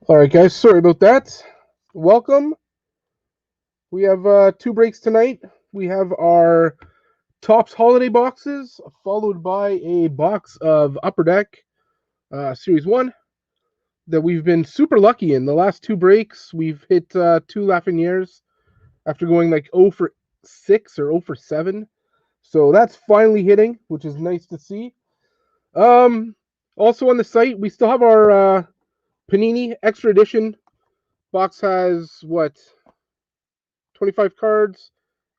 All right, guys, sorry about that. Welcome. We have two breaks tonight. We have our Tops holiday boxes, followed by a box of Upper Deck Series 1 that we've been super lucky in. The last two breaks, we've hit two Lafrenières after going like 0 for 6 or 0 for 7. So that's finally hitting, which is nice to see. Also on the site, we still have our Panini Extra Edition box. Has what, 25 cards,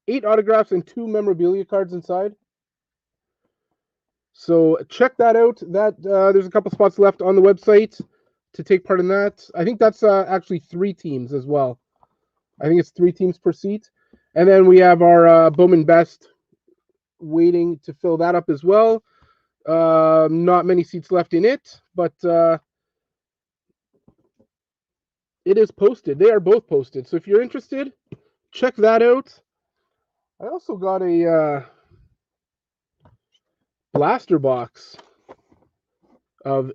8 autographs, and 2 memorabilia cards inside. So check that out. There's a couple spots left on the website to take part in that. I think that's actually 3 teams as well. I think it's 3 teams per seat. And then we have our Bowman Best waiting to fill that up as well. Not many seats left in it, but it is posted. They are both posted. So if you're interested, check that out. I also got a blaster box of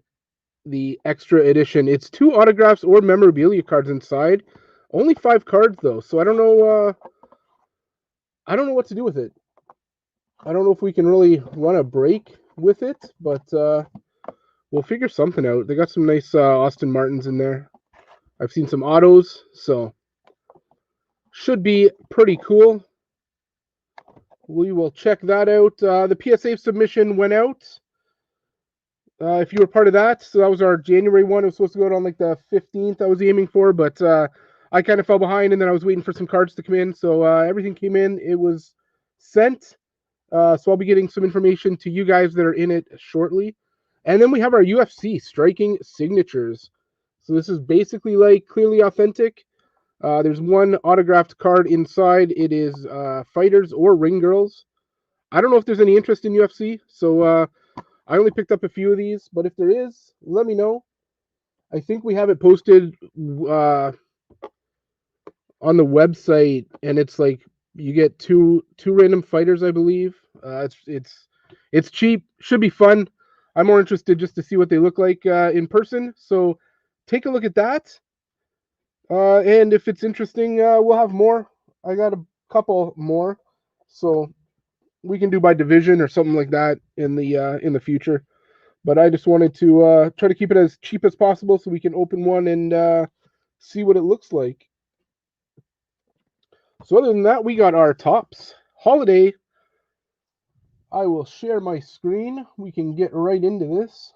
the extra edition. It's 2 autographs or memorabilia cards inside. Only 5 cards though, so I don't know. I don't know what to do with it. I don't know if we can really run a break with it, but we'll figure something out. They got some nice Austin Martins in there. I've seen some autos, so should be pretty cool. We will check that out. The PSA submission went out. If you were part of that, so that was our January one. It was supposed to go out on like the 15th. I was aiming for, but I kind of fell behind, and then I was waiting for some cards to come in. So everything came in. It was sent. So I'll be getting some information to you guys that are in it shortly. And then we have our UFC Striking Signatures. So this is basically like clearly authentic. There's one autographed card inside. It is fighters or ring girls. I don't know if there's any interest in UFC, so I only picked up a few of these, but if there is, let me know. I think we have it posted on the website, and it's like you get two random fighters, I believe. It's cheap, should be fun. I'm more interested just to see what they look like in person. So take a look at that, and if it's interesting, we'll have more. I got a couple more, so we can do by division or something like that in the future. But I just wanted to try to keep it as cheap as possible so we can open one and see what it looks like. So other than that, we got our Tops holiday. I will share my screen. We can get right into this.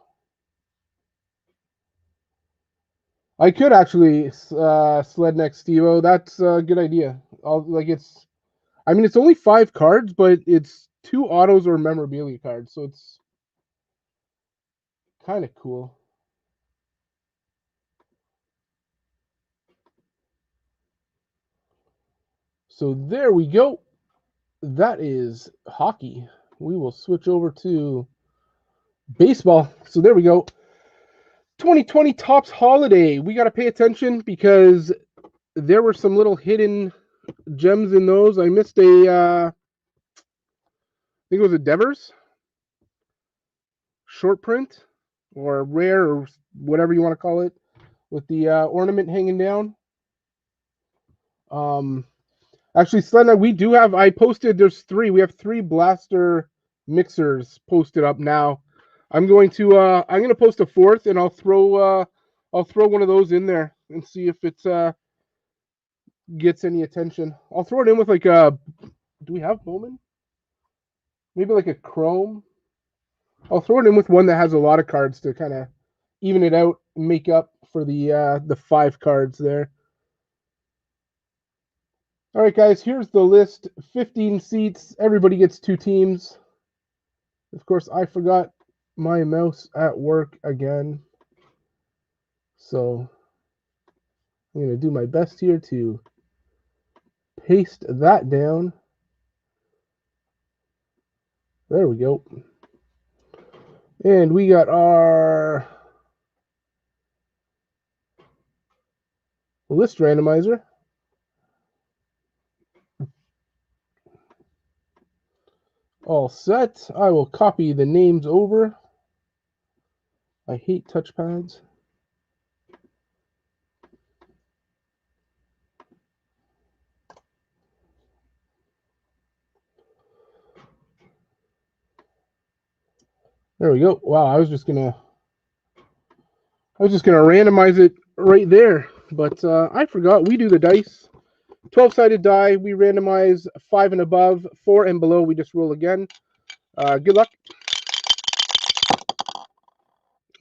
I could actually sled next Steve-O. That's a good idea. I mean, it's only 5 cards, but it's 2 autos or memorabilia cards, so it's kind of cool. So there we go. That is hockey. We will switch over to baseball. So there we go. 2020 Tops holiday. We got to pay attention because there were some little hidden gems in those. I missed I think it was a Devers short print or rare or whatever you want to call it with the ornament hanging down. Actually, Slenda, we do have. I posted. There's 3. We have 3 blaster mixers posted up now. I'm going to post a 4th, and I'll throw one of those in there and see if it gets any attention. I'll throw it in with like a. Do we have Bowman? Maybe like a Chrome. I'll throw it in with one that has a lot of cards to kind of even it out and make up for the 5 cards there. All right, guys, here's the list. 15 seats. Everybody gets 2 teams. Of course, I forgot my mouse at work again. So I'm going to do my best here to paste that down. There we go. And we got our list randomizer. All set. I will copy the names over. I hate touchpads. There we go. Wow, I was just gonna randomize it right there, but I forgot we do the dice. 12-sided die. We randomize 5 and above, 4 and below. We just roll again. Good luck.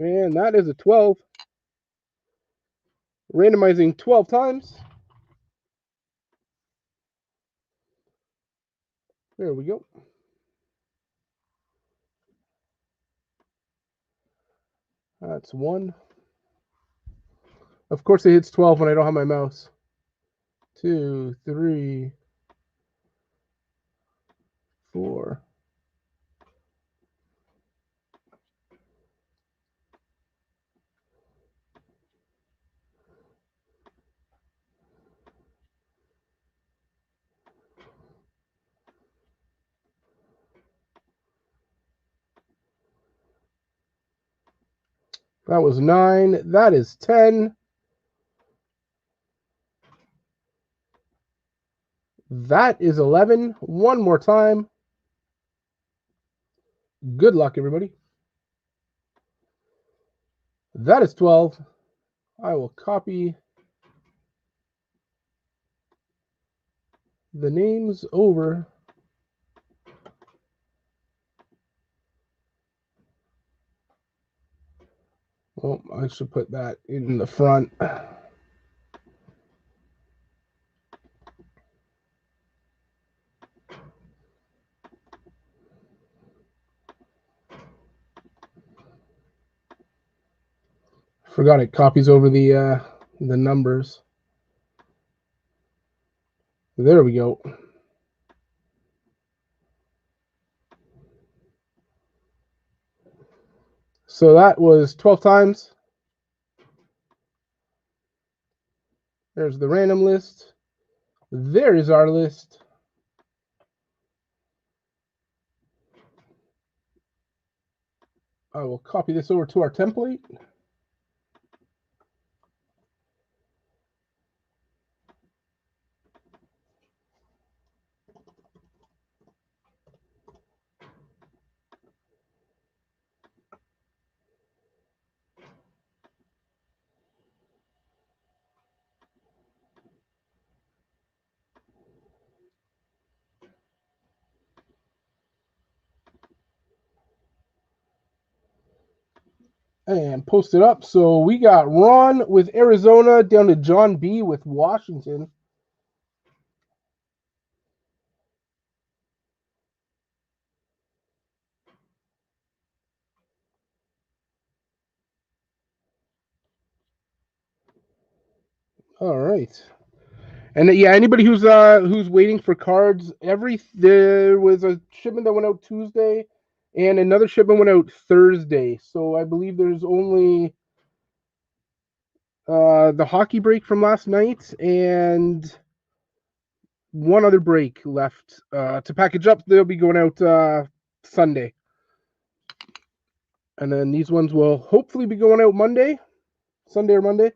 And that is a 12. Randomizing 12 times. There we go. That's 1. Of course it hits 12 when I don't have my mouse. 2, 3, 4. That was 9. That is 10. That is 11. One more time. Good luck, everybody. That is 12. I will copy the names over. Well, I should put that in the front. Forgot it copies over the numbers. There we go. So that was 12 times. There's the random list. There is our list. I will copy this over to our template. And post it up. So we got Ron with Arizona down to John B with Washington. All right. And yeah, anybody who's waiting for cards, there was a shipment that went out Tuesday, and another shipment went out Thursday. So I believe there's only the hockey break from last night and one other break left to package up. They'll be going out Sunday, and then these ones will hopefully be going out Sunday or Monday.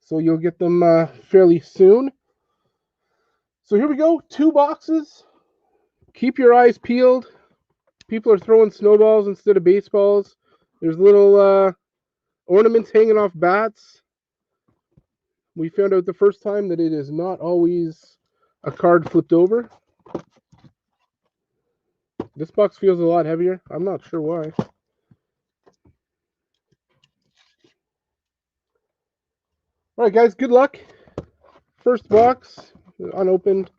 So you'll get them fairly soon. So here we go, 2 boxes. Keep your eyes peeled. People are throwing snowballs instead of baseballs. There's little ornaments hanging off bats. We found out the first time that it is not always a card flipped over. This box feels a lot heavier. I'm not sure why. All right, guys, good luck. First box, unopened.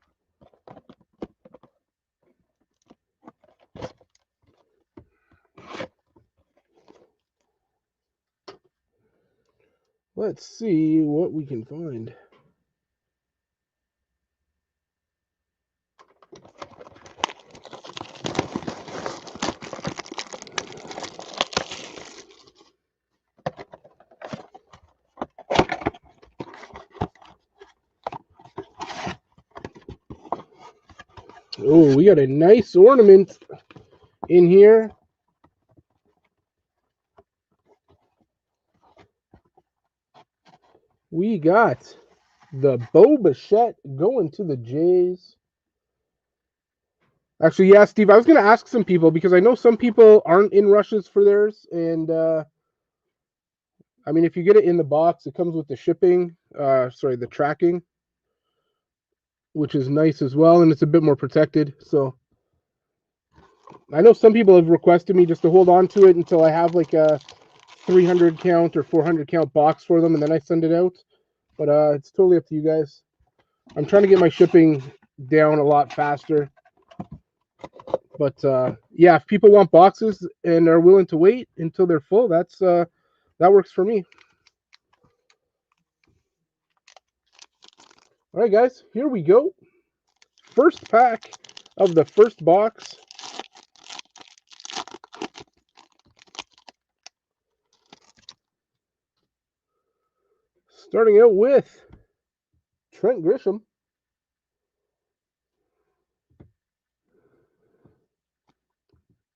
Let's see what we can find. Oh, we got a nice ornament in here. We got the Bo Bichette going to the Jays. Actually, yeah, Steve, I was going to ask some people because I know some people aren't in rushes for theirs. And, I mean, if you get it in the box, it comes with the shipping, the tracking, which is nice as well. And it's a bit more protected. So I know some people have requested me just to hold on to it until I have like a 300 count or 400 count box for them. And then I send it out. But it's totally up to you guys. I'm trying to get my shipping down a lot faster. But yeah, if people want boxes and are willing to wait until they're full, that works for me. All right, guys, here we go. First pack of the first box. Starting out with Trent Grisham.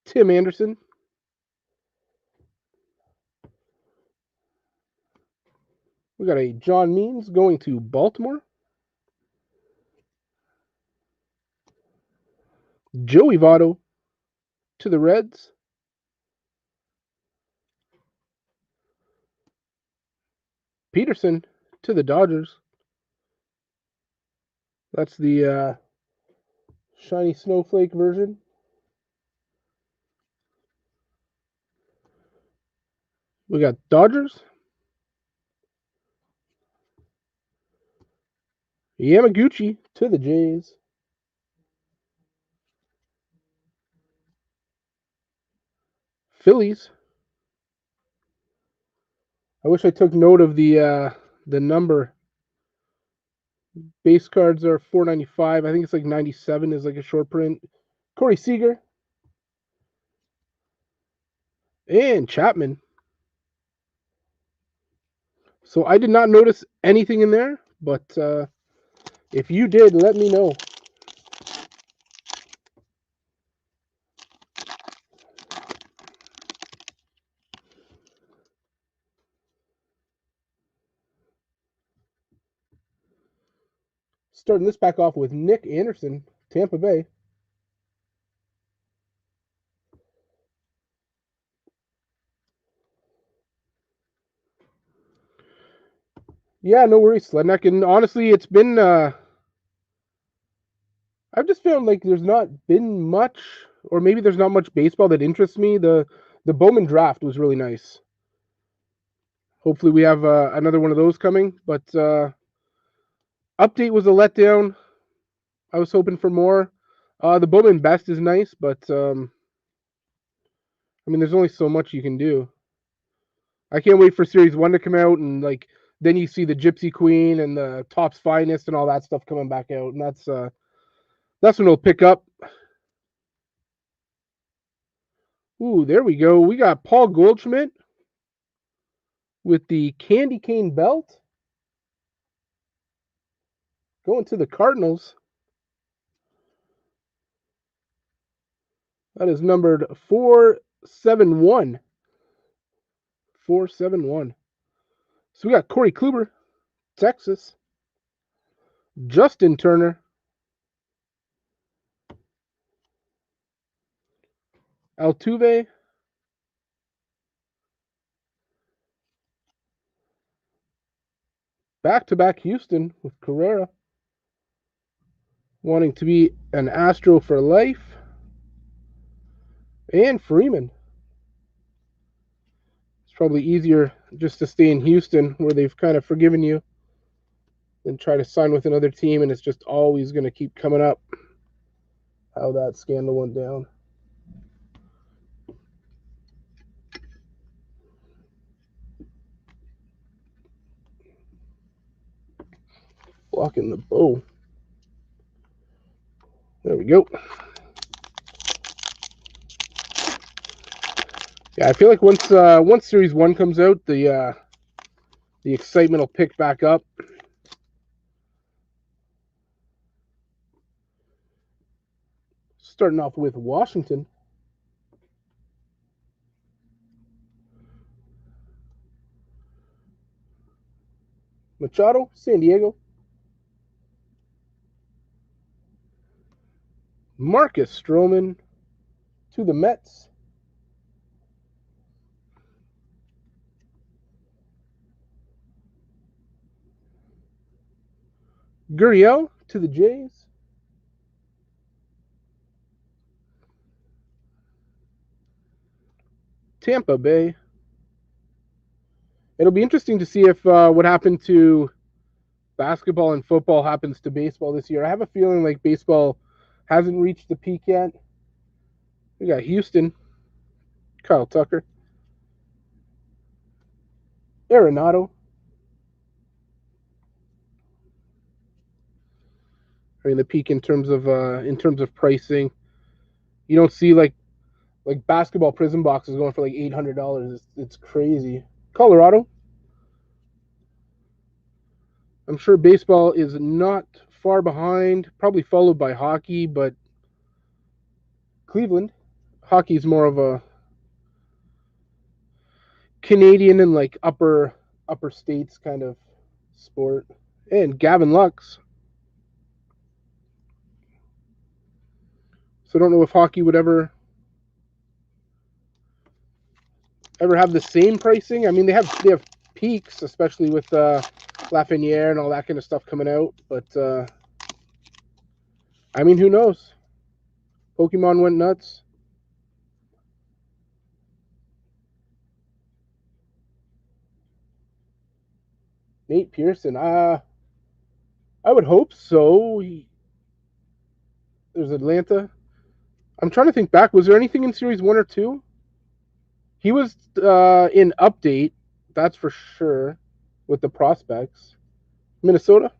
Tim Anderson. We got a John Means going to Baltimore. Joey Votto to the Reds. Peterson to the Dodgers. That's the shiny snowflake version. We got Dodgers. Yamaguchi to the Jays. Phillies. I wish I took note of the number. Base cards are $4.95. I think it's like 97 is like a short print. Corey Seager and Chapman. So I did not notice anything in there, but if you did, let me know. Starting this pack off with Nick Anderson, Tampa Bay. Yeah, no worries, Sledneck. And honestly, it's been I've just found like there's not been much, or maybe there's not much baseball that interests me. The Bowman draft was really nice. Hopefully, we have another one of those coming. But update was a letdown. I was hoping for more. The Bowman Best is nice, but I mean, there's only so much you can do. I can't wait for Series 1 to come out, and like then you see the Gypsy Queen and the Topps Finest and all that stuff coming back out, and that's when it'll pick up. Ooh, there we go. We got Paul Goldschmidt with the candy cane belt going to the Cardinals. That is numbered 471. 471. So we got Corey Kluber, Texas. Justin Turner. Altuve. Back-to-back Houston with Carrera. Wanting to be an Astro for life. And Freeman. It's probably easier just to stay in Houston where they've kind of forgiven you than try to sign with another team, and it's just always going to keep coming up how that scandal went down. Blocking the bow. There we go. Yeah, I feel like once Series 1 comes out, the excitement will pick back up. Starting off with Washington. Machado, San Diego. Marcus Stroman to the Mets. Gurriel to the Jays. Tampa Bay. It'll be interesting to see if what happened to basketball and football happens to baseball this year. I have a feeling like baseball hasn't reached the peak yet. We got Houston, Kyle Tucker, Arenado. I mean, the peak in terms of pricing. You don't see like basketball prison boxes going for like $800. It's crazy. Colorado. I'm sure baseball is not far behind, probably followed by hockey, but Cleveland. Hockey is more of a Canadian and like upper states kind of sport. And Gavin Lux. So I don't know if hockey would ever have the same pricing. I mean, they have peaks, especially with Lafreniere and all that kind of stuff coming out. But I mean, who knows? Pokemon went nuts. Nate Pearson. I would hope so. There's Atlanta. I'm trying to think back. Was there anything in Series 1 or 2? He was in Update, that's for sure, with the prospects. Minnesota.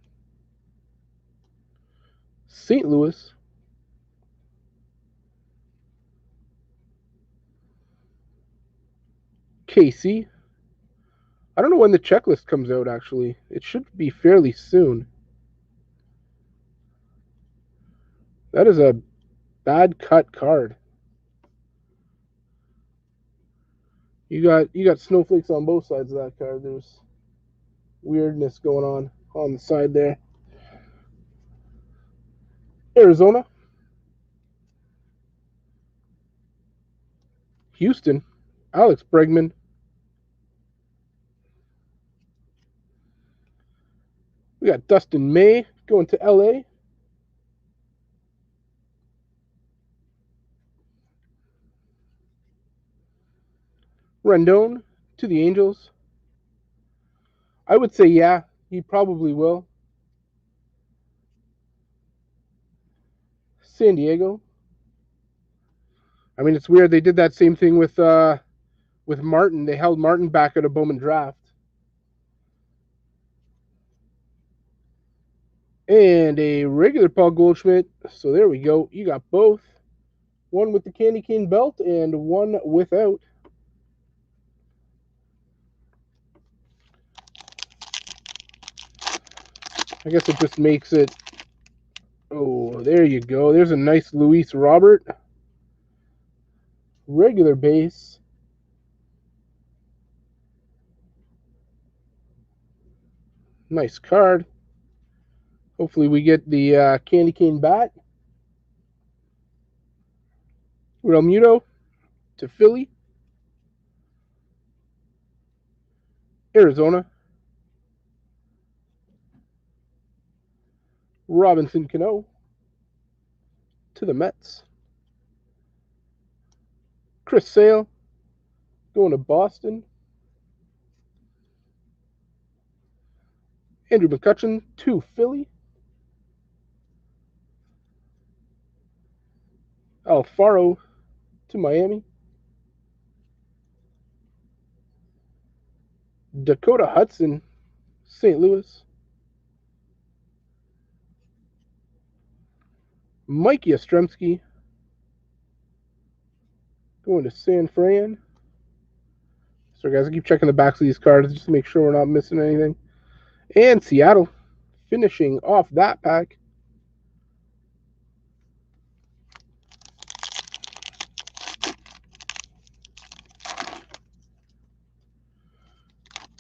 St. Louis. KC. I don't know when the checklist comes out, actually. It should be fairly soon. That is a bad cut card. You got snowflakes on both sides of that card. There's weirdness going on the side there. Arizona. Houston. Alex Bregman. We got Dustin May going to LA. Rendon to the Angels. I would say, yeah, he probably will. San Diego. I mean, it's weird. They did that same thing with Martin. They held Martin back at a Bowman draft. And a regular Paul Goldschmidt. So there we go. You got both. One with the candy cane belt and one without. I guess it just makes it. Oh, there you go. There's a nice Luis Robert. Regular base. Nice card. Hopefully we get the candy cane bat. Real Muto to Philly. Arizona. Robinson Cano to the Mets. Chris Sale going to Boston. Andrew McCutchen to Philly. Alfaro to Miami. Dakota Hudson, St. Louis. Mike Yastrzemski going to San Fran. So guys, I keep checking the backs of these cards just to make sure we're not missing anything. And Seattle finishing off that pack.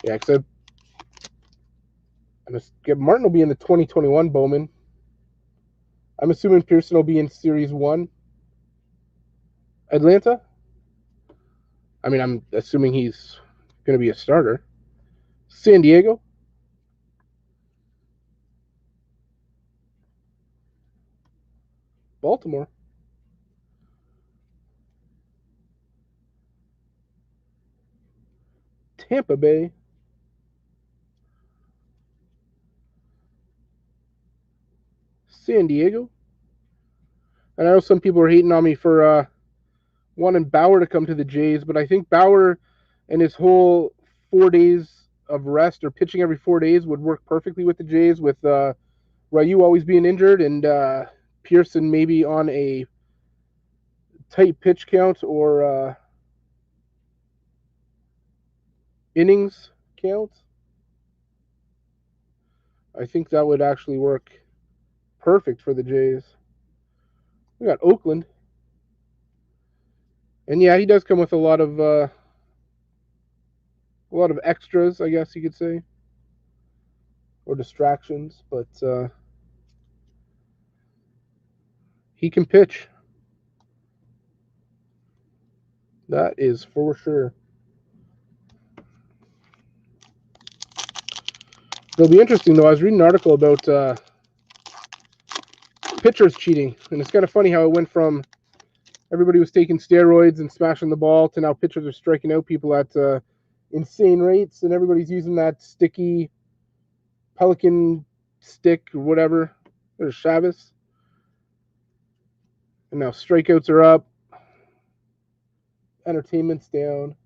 Yeah, except Martin will be in the 2021 Bowman. I'm assuming Pearson will be in Series 1. Atlanta? I mean, I'm assuming he's going to be a starter. San Diego? Baltimore? Tampa Bay? San Diego? And I know some people are hating on me for wanting Bauer to come to the Jays, but I think Bauer and his whole 4 days of rest or pitching every 4 days would work perfectly with the Jays, with Ryu always being injured and Pearson maybe on a tight pitch count or innings count. I think that would actually work perfect for the Jays. We got Oakland. And yeah, he does come with a lot of extras, I guess you could say, or distractions, but he can pitch. That is for sure. It'll be interesting though. I was reading an article about pitchers cheating, and it's kind of funny how it went from everybody was taking steroids and smashing the ball to now pitchers are striking out people at insane rates, and everybody's using that sticky Pelican stick or whatever, or Chavez. And now strikeouts are up, entertainment's down.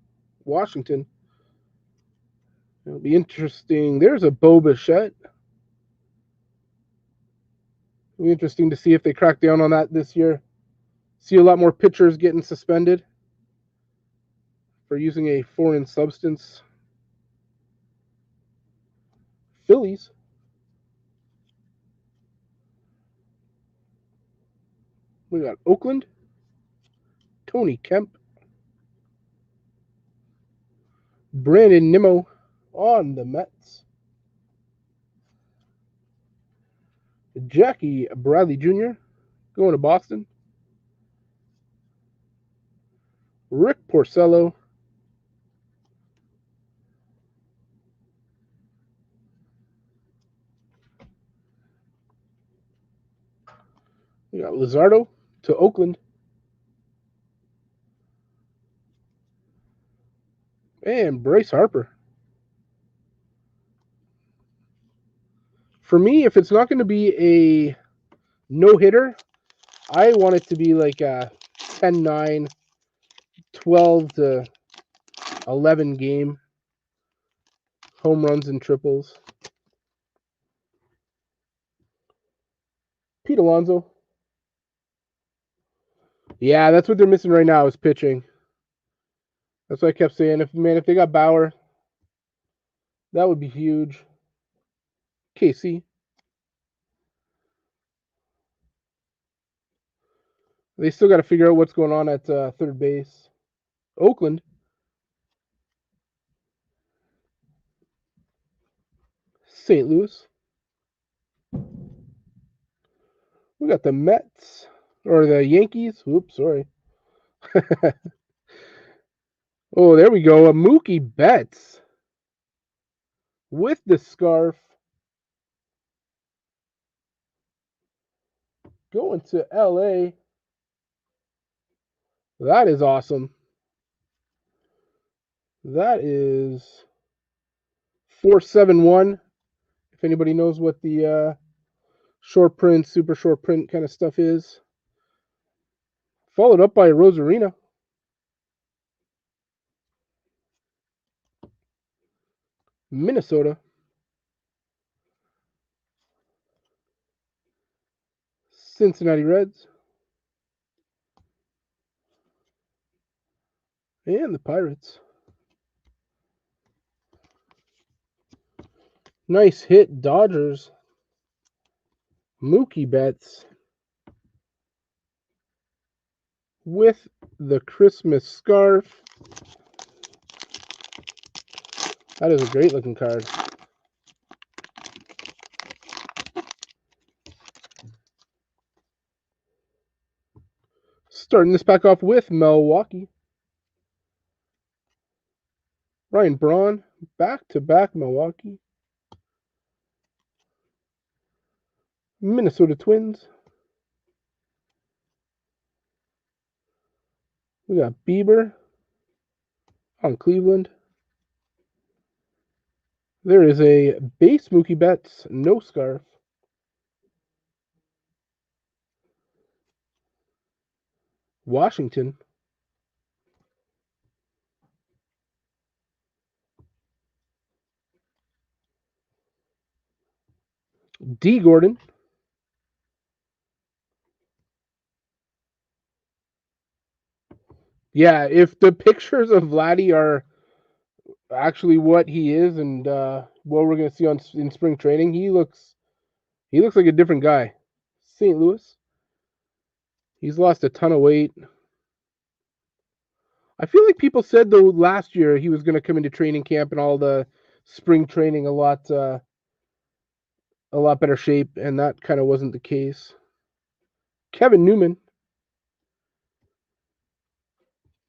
Washington. It'll be interesting. There's a Bo Bichette. It'll be interesting to see if they crack down on that this year. See a lot more pitchers getting suspended for using a foreign substance. Phillies. We got Oakland. Tony Kemp. Brandon Nimmo on the Mets. Jackie Bradley Jr. going to Boston. Rick Porcello. We got Luzardo to Oakland. And Bryce Harper. For me, if it's not going to be a no-hitter, I want it to be like a 10-9, 12 to 11 game. Home runs and triples. Pete Alonso. Yeah, that's what they're missing right now is pitching. That's what I kept saying. If they got Bauer, that would be huge. KC. They still got to figure out what's going on at third base. Oakland. St. Louis. We got the Mets. Or the Yankees. Oops, sorry. Oh, there we go. A Mookie Betts. With the scarf. Going to LA. That is awesome. That is 471. If anybody knows what the short print, super short print kind of stuff is. Followed up by Rosarina. Minnesota. Cincinnati Reds. And the Pirates. Nice hit, Dodgers. Mookie Betts. With the Christmas scarf. That is a great looking card. Starting this pack off with Milwaukee. Ryan Braun, back-to-back Milwaukee. Minnesota Twins. We got Bieber on Cleveland. There is a base Mookie Betts, no scarf. Washington. D. Gordon. Yeah, if the pictures of Vladdy are actually what he is and what we're going to see in spring training, he looks like a different guy. St. Louis. He's lost a ton of weight. I feel like people said though last year he was going to come into training camp and all the spring training a lot better shape, and that kind of wasn't the case. Kevin Newman.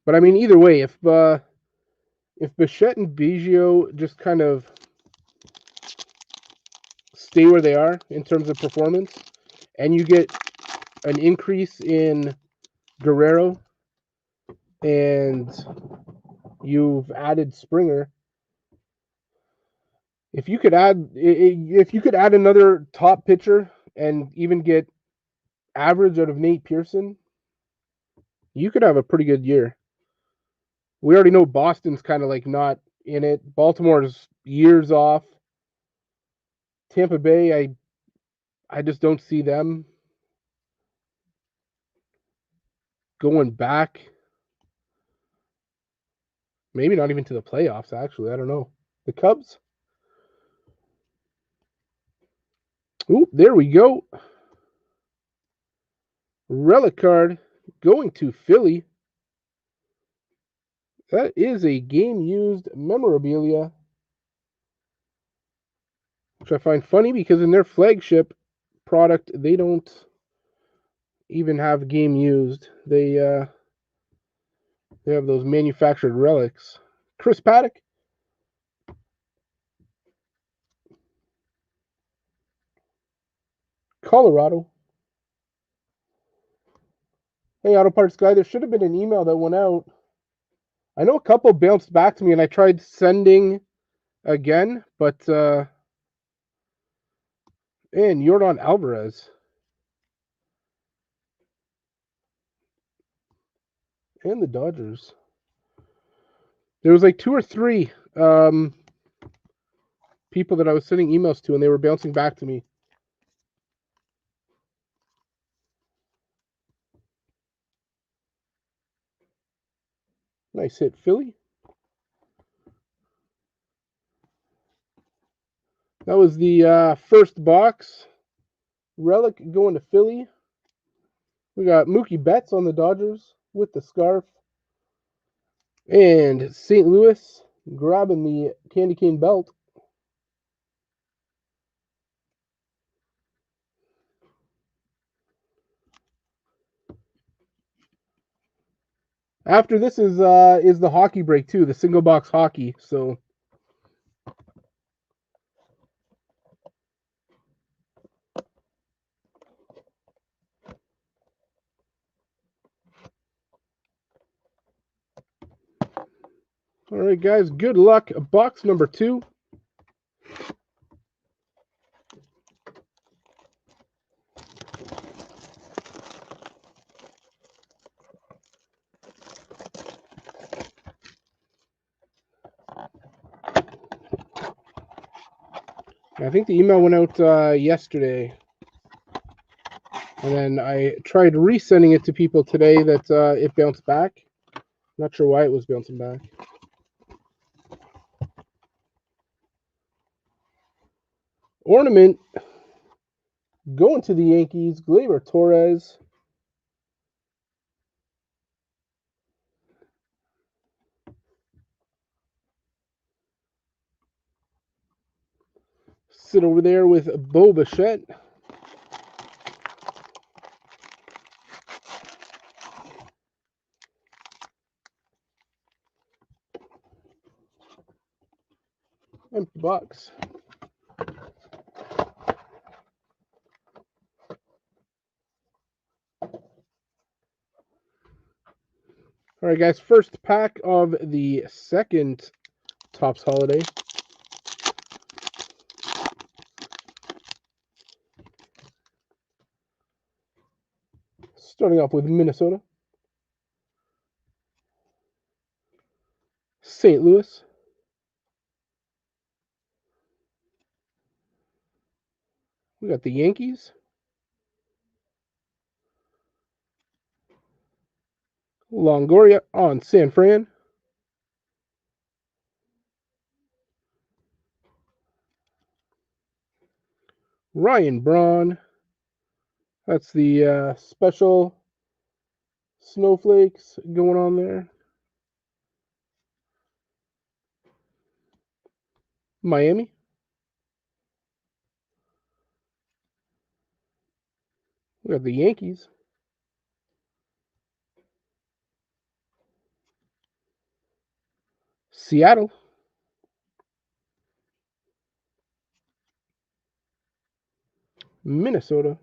But I mean, either way, if Bichette and Biggio just kind of stay where they are in terms of performance, and you get an increase in Guerrero, and you've added Springer, if you could add another top pitcher and even get average out of Nate Pearson, you could have a pretty good year. We already know Boston's kind of like not in it. Baltimore's years off. Tampa Bay, I just don't see them going back. Maybe not even to the playoffs, actually. I don't know. The Cubs? Ooh, there we go. Relic card going to Philly. That is a game-used memorabilia, which I find funny because in their flagship product, they don't even have game-used. They have those manufactured relics. Chris Paddock. Colorado. Hey, Auto Parts Guy, there should have been an email that went out. I know a couple bounced back to me, and I tried sending again, but and Yordan Alvarez. And the Dodgers. There was like 2 or 3 people that I was sending emails to, and they were bouncing back to me. Nice hit, Philly. That was the first box. Relic going to Philly. We got Mookie Betts on the Dodgers with the scarf. And St. Louis grabbing the candy cane belt. After this is the hockey break too, the single box hockey. So all right, guys, good luck. Box number 2. I think the email went out yesterday. And then I tried resending it to people today that it bounced back. Not sure why it was bouncing back. Ornament going to the Yankees, Gleyber Torres. Sit over there with Bo Bichette. Empty box. All right, guys. First pack of the second Topps Holiday. Starting off with Minnesota, St. Louis, we got the Yankees, Longoria on San Fran, Ryan Braun. That's the special snowflakes going on there. Miami. We got the Yankees. Seattle. Minnesota.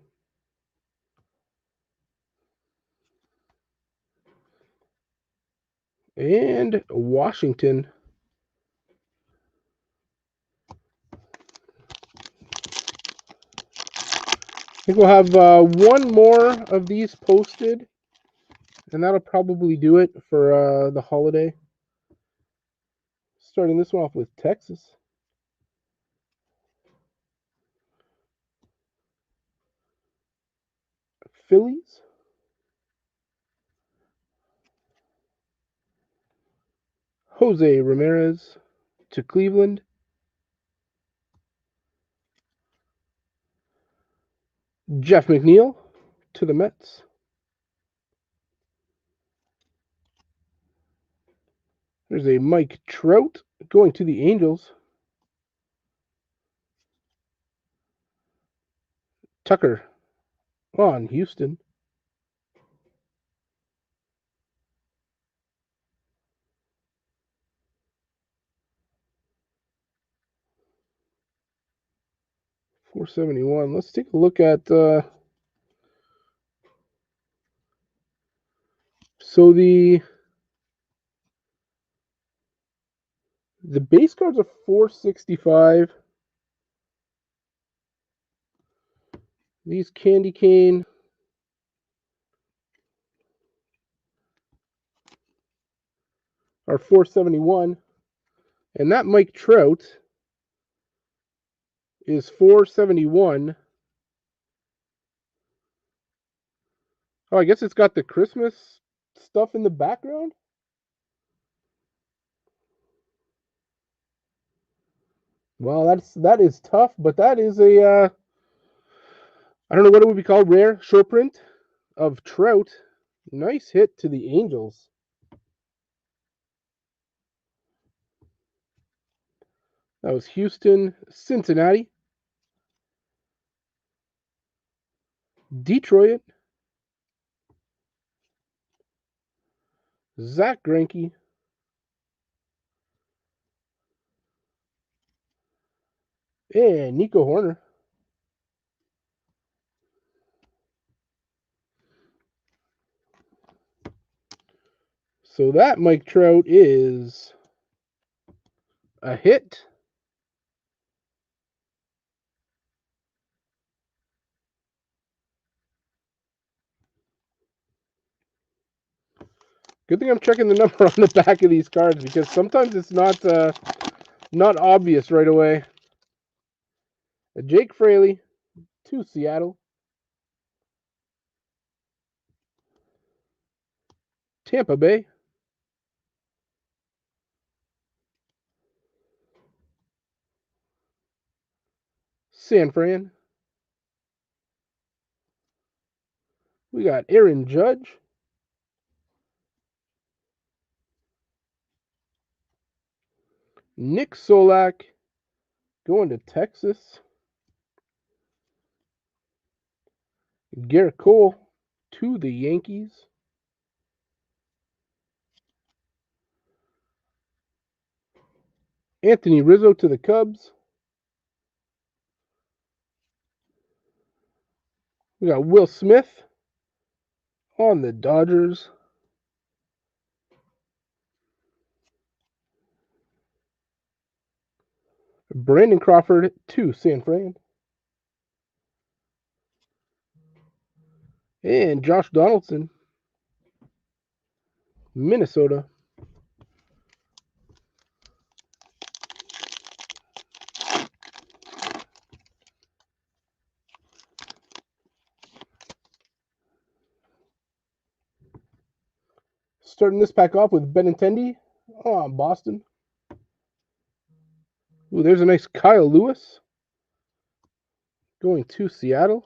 And Washington. I think we'll have one more of these posted, and that'll probably do it for the holiday. Starting this one off with Texas. Phillies. Jose Ramirez to Cleveland. Jeff McNeil to the Mets. There's a Mike Trout going to the Angels. Tucker on Houston. .471. Let's take a look at so the base cards are .465. These candy cane are .471, and that Mike Trout is .471. Oh, I guess it's got the Christmas stuff in the background. Well, that is tough, but that is a I don't know what it would be called, rare short print of Trout. Nice hit to the Angels. That was Houston, Cincinnati, Detroit, Zach Greinke, and Nico Horner. So that Mike Trout is a hit. Good thing I'm checking the number on the back of these cards, because sometimes it's not obvious right away. Jake Fraley to Seattle. Tampa Bay. San Fran. We got Aaron Judge. Nick Solak going to Texas. Garrett Cole to the Yankees. Anthony Rizzo to the Cubs. We got Will Smith on the Dodgers. Brandon Crawford to San Fran. And Josh Donaldson, Minnesota. Starting this pack off with Benintendi on Boston. Ooh, there's a nice Kyle Lewis going to Seattle.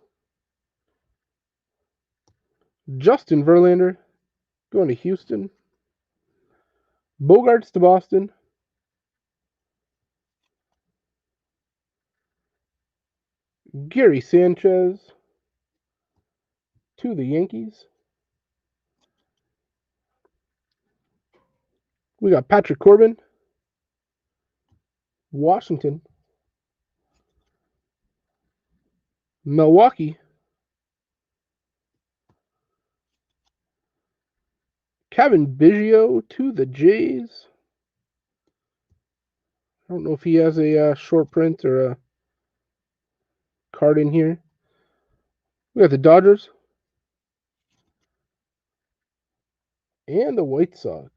Justin Verlander going to Houston. Bogarts to Boston. Gary Sanchez to the Yankees. We got Patrick Corbin, Washington. Milwaukee. Kevin Biggio to the Jays. I don't know if he has a short print or a card in here. We got the Dodgers and the White Sox.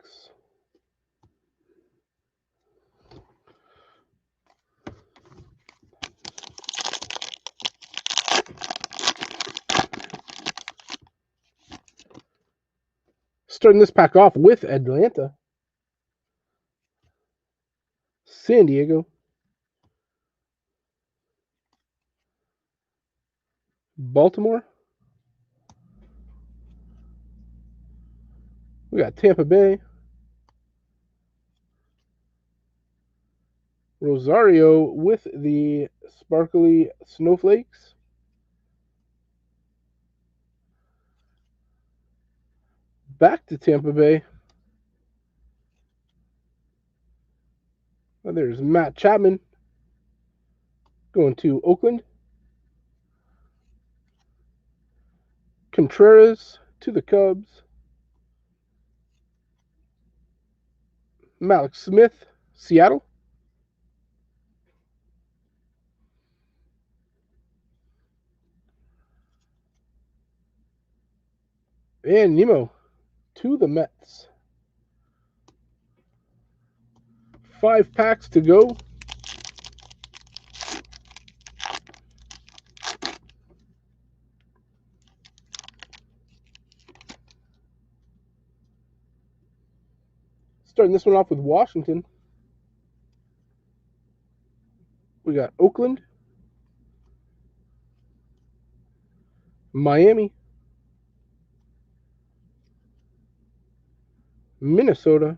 Starting this pack off with Atlanta, San Diego, Baltimore. We got Tampa Bay, Rosario with the sparkly snowflakes. Back to Tampa Bay. Oh, there's Matt Chapman going to Oakland. Contreras to the Cubs. Malik Smith, Seattle. And Nemo to the Mets. 5 packs to go. Starting this one off with Washington. We got Oakland, Miami, Minnesota,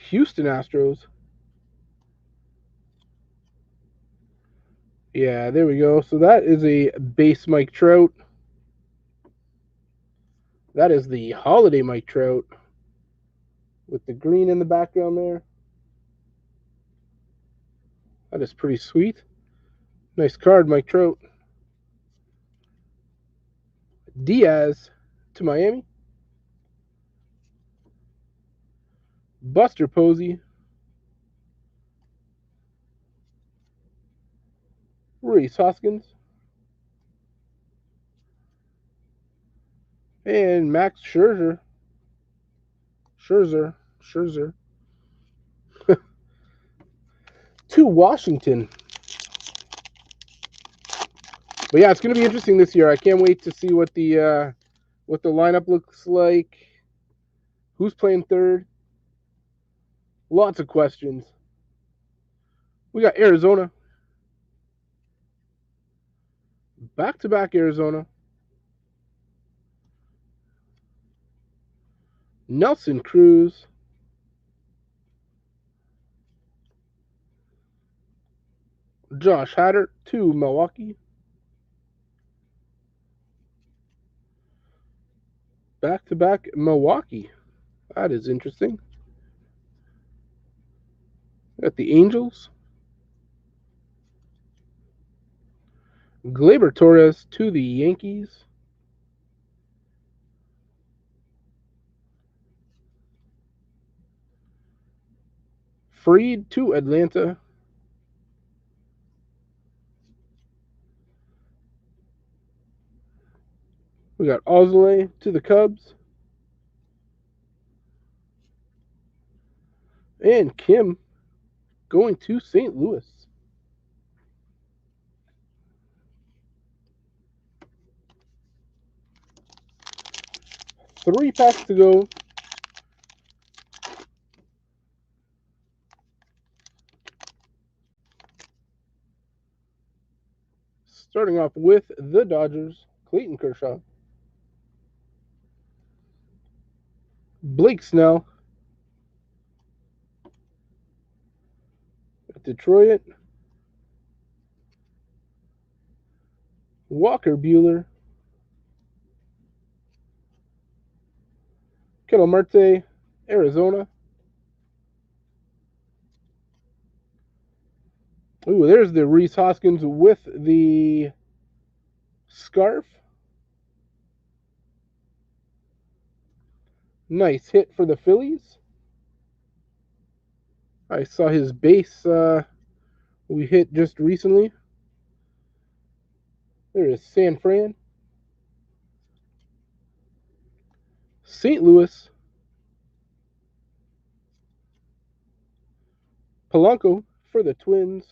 Houston Astros. Yeah, there we go. So that is a base Mike Trout. That is the holiday Mike Trout with the green in the background there. That is pretty sweet. Nice card, Mike Trout. Diaz to Miami. Buster Posey. Rhys Hoskins. And Max Scherzer. Scherzer. To Washington. But yeah, it's going to be interesting this year. I can't wait to see what the lineup looks like. Who's playing third? Lots of questions. We got Arizona. Back-to-back Arizona. Nelson Cruz. Josh Hader to Milwaukee. Back-to-back Milwaukee. That is interesting. Got the Angels. Gleyber Torres to the Yankees. Fried to Atlanta. We got Ozole to the Cubs. And Kim going to St. Louis. Three packs to go. Starting off with the Dodgers, Clayton Kershaw. Blake Snell. Detroit. Walker Buehler. Ketel Marte, Arizona. Ooh, there's the Rhys Hoskins with the scarf. Nice hit for the Phillies. I saw his base we hit just recently. There is San Fran. St. Louis. Polanco for the Twins.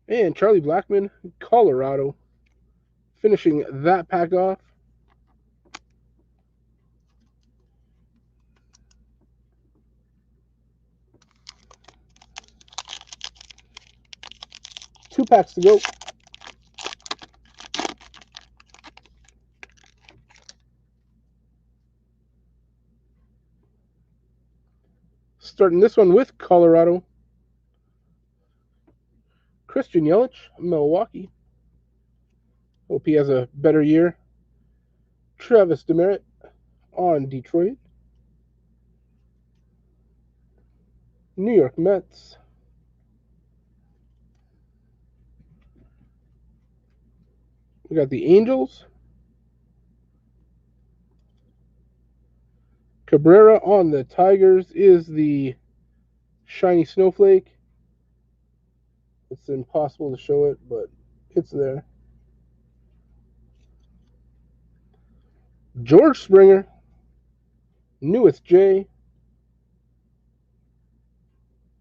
And Charlie Blackmon, Colorado. Finishing that pack off. Two packs to go. Starting this one with Colorado. Christian Yelich, Milwaukee. Hope he has a better year. Travis Demeritte on Detroit. New York Mets. We got the Angels. Cabrera on the Tigers is the shiny snowflake. It's impossible to show it, but it's there. George Springer. Newest J.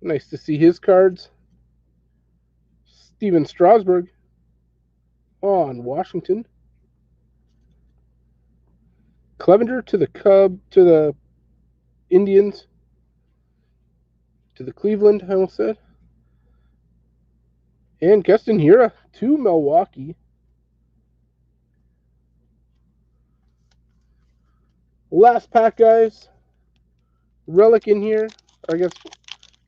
Nice to see his cards. Steven Strasburg on Washington. Clevenger to the Indians. To the Cleveland, I almost said. And Keston Hiura to Milwaukee. Last pack, guys. Relic in here. I guess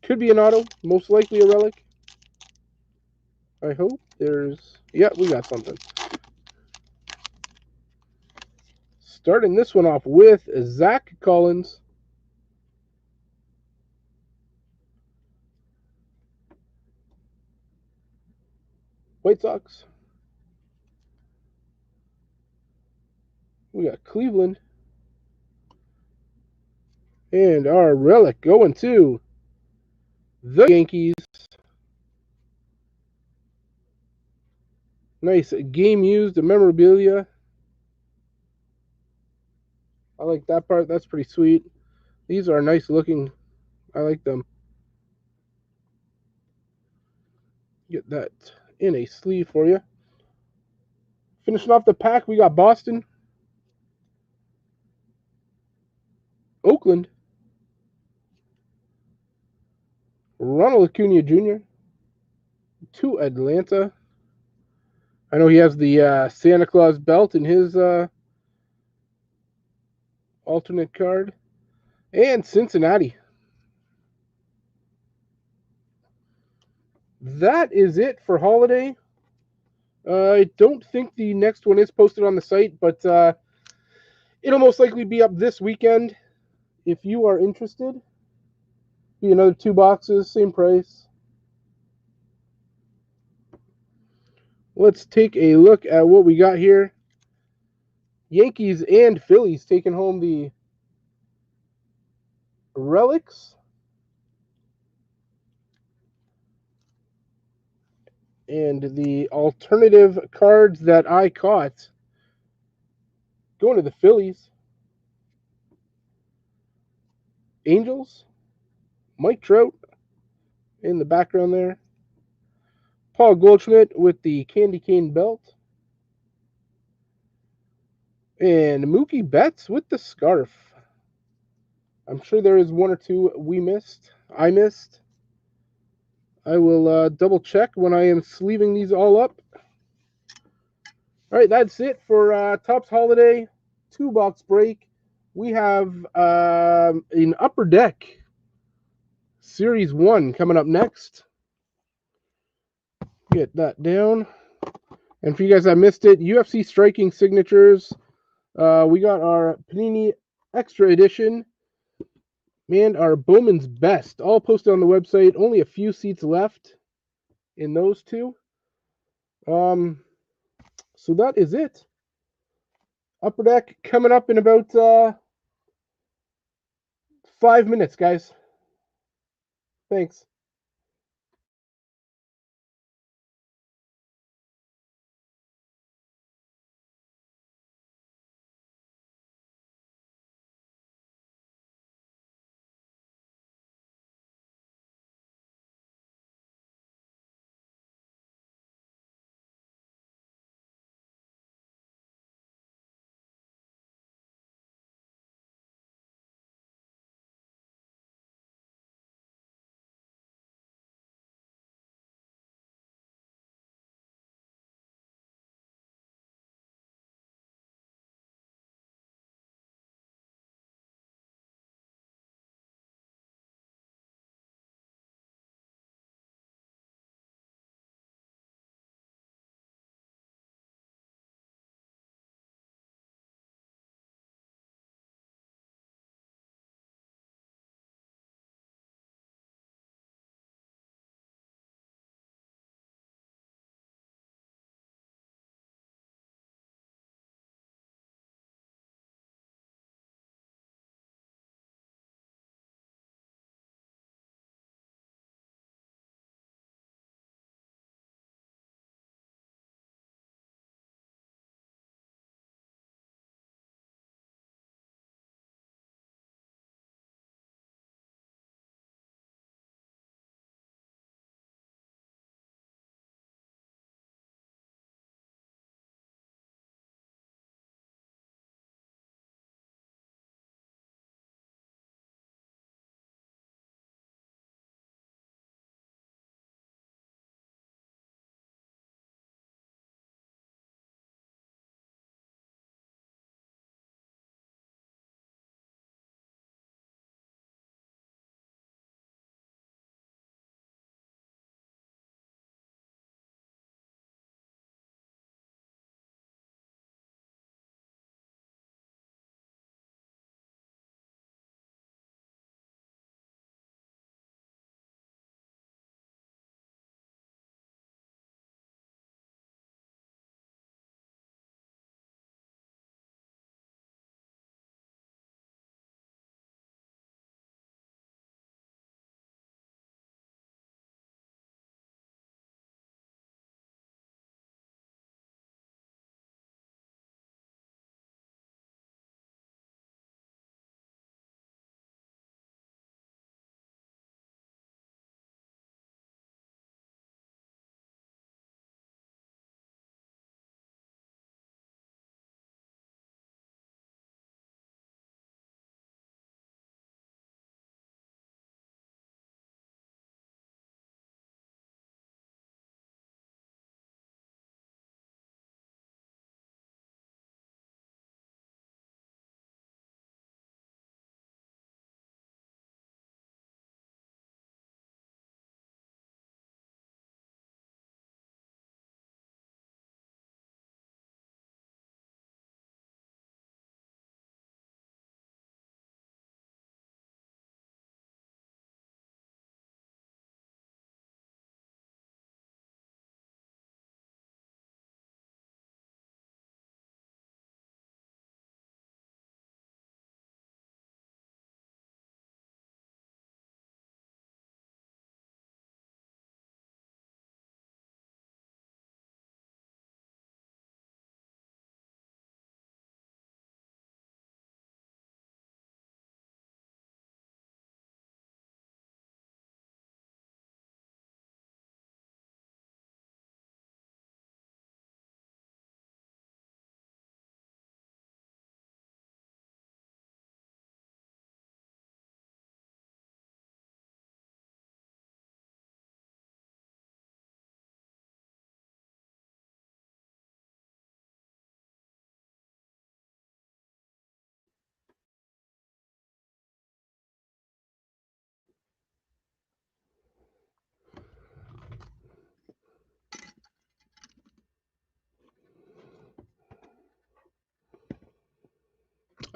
could be an auto. Most likely a relic. I hope there's... Yeah, we got something. Starting this one off with Zach Collins. White Sox. We got Cleveland. And our relic going to the Yankees. Nice game used memorabilia. I like that part. That's pretty sweet. These are nice looking. I like them. Get that in a sleeve for you. Finishing off the pack, we got Boston. Oakland. Ronald Acuna Jr. to Atlanta. I know he has the Santa Claus belt in his alternate card. And Cincinnati. That is it for holiday. I don't think the next one is posted on the site, but it'll most likely be up this weekend. If you are interested, be another 2 boxes, same price. Let's take a look at what we got here. Yankees and Phillies taking home the relics. And the alternative cards that I caught going to the Phillies. Angels, Mike Trout in the background there. Paul Goldschmidt with the candy cane belt. And Mookie Betts with the scarf. I'm sure there is one or two we missed. I missed. I will double check when I am sleeving these all up. All right, that's it for Topps Holiday 2-box break. We have an Upper Deck Series 1 coming up next. Get that down. And for you guys that missed it, UFC Striking Signatures. We got our Panini Extra Edition and our Bowman's Best, all posted on the website. Only a few seats left in those two. So that is it. Upper Deck coming up in about 5 minutes, guys. Thanks.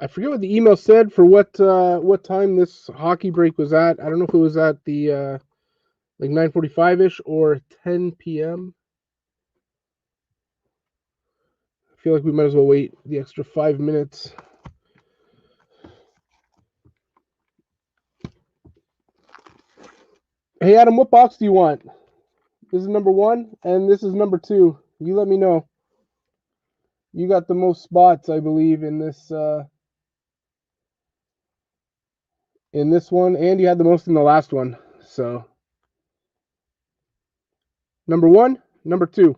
I forget what the email said for what time this hockey break was at. I don't know if it was at the like 9:45 ish or 10 p.m. I feel like we might as well wait the extra 5 minutes. Hey Adam, what box do you want? This is number 1, and this is number 2. You let me know. You got the most spots, I believe, in this one, and you had the most in the last one. So number 1, number 2.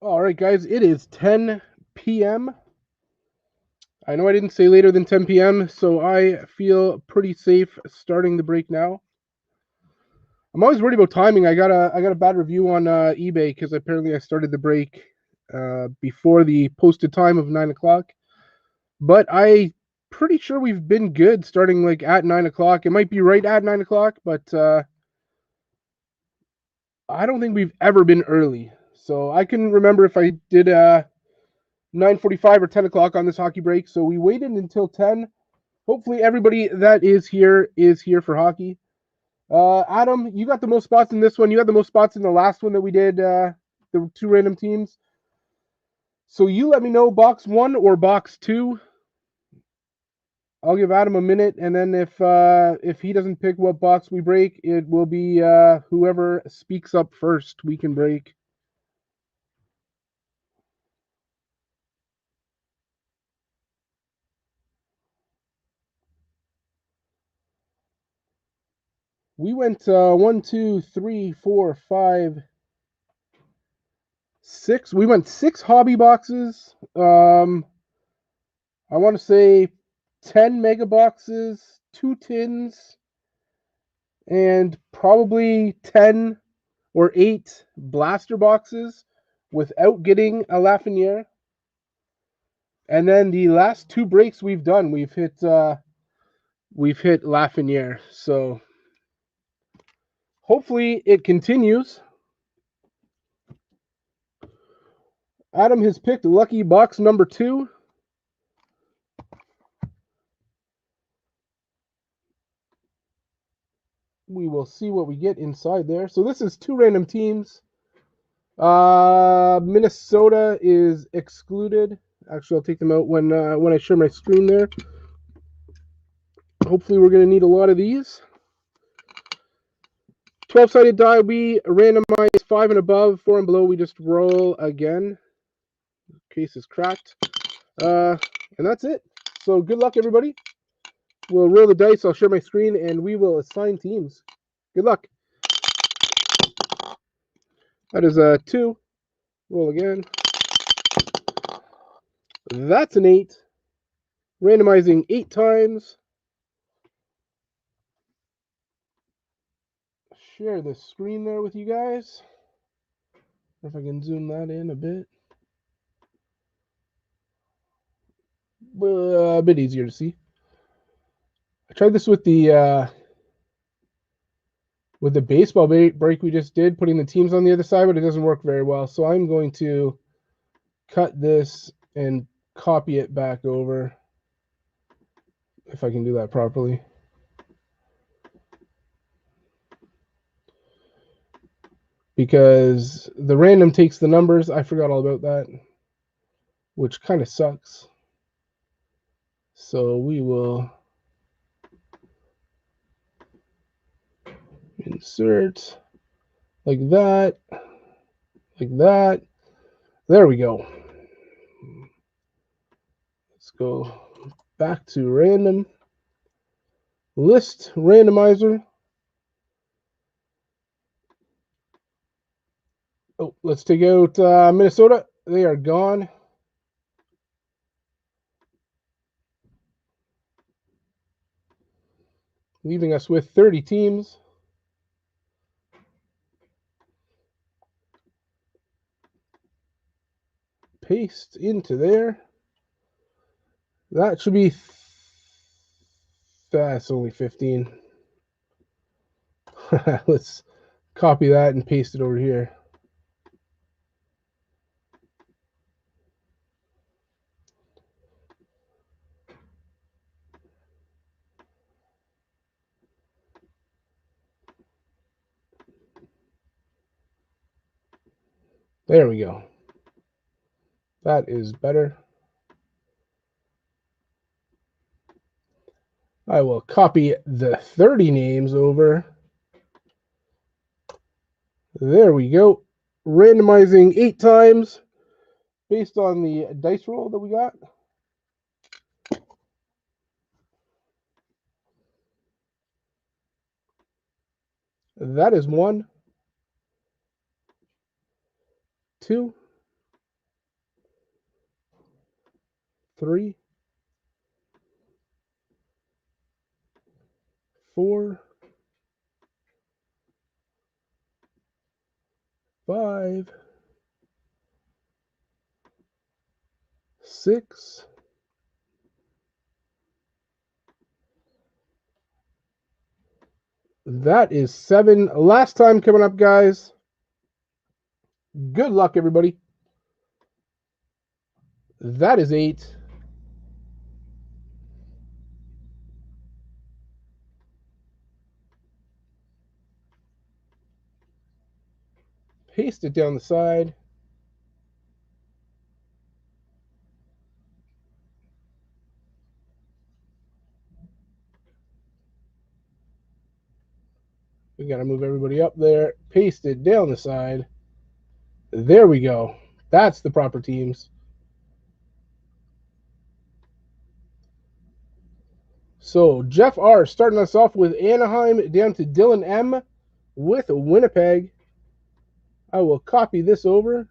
All right, guys, it is 10 p.m. I know I didn't say later than 10 p.m., so I feel pretty safe starting the break now. I'm always worried about timing. I got a bad review on eBay because apparently I started the break before the posted time of 9 o'clock. But I pretty sure we've been good starting like at 9 o'clock. It might be right at 9 o'clock, but I don't think we've ever been early. So I can remember if I did 9:45 or 10 o'clock on this hockey break. So we waited until 10. Hopefully everybody that is here for hockey. Adam, you got the most spots in this one. You had the most spots in the last one that we did, the two random teams. So you let me know box 1 or box 2. I'll give Adam a minute, and then if he doesn't pick what box we break, it will be whoever speaks up first we can break. We went 1, 2, 3, 4, 5, 6. We went 6 hobby boxes. I want to say 10 mega boxes, 2 tins, and probably 10 or 8 blaster boxes without getting a Lafreniere. And then the last 2 breaks we've done, we've hit Lafreniere. So hopefully it continues. Adam has picked lucky box number 2. We will see what we get inside there. So this is 2 random teams. Minnesota is excluded. Actually, I'll take them out when I share my screen there. Hopefully, we're going to need a lot of these. 12-sided die, we randomize 5 and above, 4 and below. We just roll again. Case is cracked. And that's it. So good luck, everybody. We'll roll the dice. I'll share my screen, and we will assign teams. Good luck. That is a 2. Roll again. That's an 8. Randomizing 8 times. Share the screen there with you guys. If I can zoom that in a bit. A bit easier to see. I tried this with the baseball break we just did, putting the teams on the other side, but it doesn't work very well. So I'm going to cut this and copy it back over, if I can do that properly. Because the random takes the numbers. I forgot all about that, which kind of sucks. So we will insert like that, like that. There we go. Let's go back to random. List randomizer. Oh, let's take out Minnesota. They are gone. Leaving us with 30 teams. Paste into there. That should be... That's only 15. Let's copy that and paste it over here. There we go. That is better. I will copy the 30 names over. There we go. Randomizing 8 times based on the dice roll that we got. That is 1, 2, 3, 4, 5, 6, 7. Last time coming up, guys. Good luck, everybody. That is 8. Paste it down the side. We got to move everybody up there. Paste it down the side. There we go. That's the proper teams. So Jeff R. starting us off with Anaheim down to Dylan M. with Winnipeg. I will copy this over.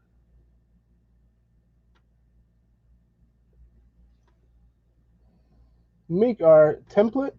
Make our template.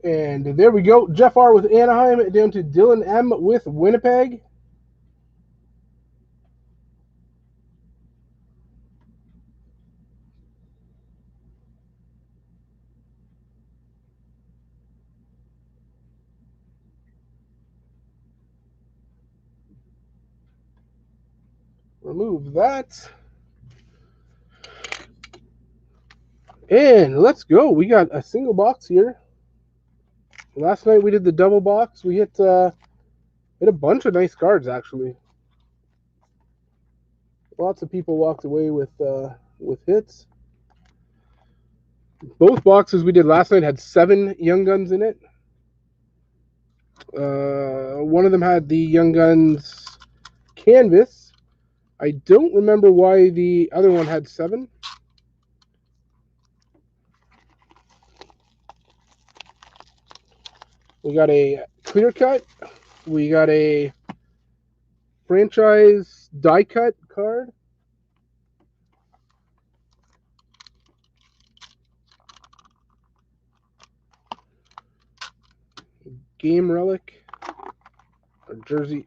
And there we go. Jeff R. with Anaheim down to Dylan M. with Winnipeg. Remove that. And let's go. We got a single box here. Last night we did the double box. We hit a bunch of nice cards, actually. Lots of people walked away with hits. Both boxes we did last night had 7 Young Guns in it. One of them had the Young Guns canvas. I don't remember why the other one had 7. We got a clear cut. We got a franchise die cut card. Game relic. Or jersey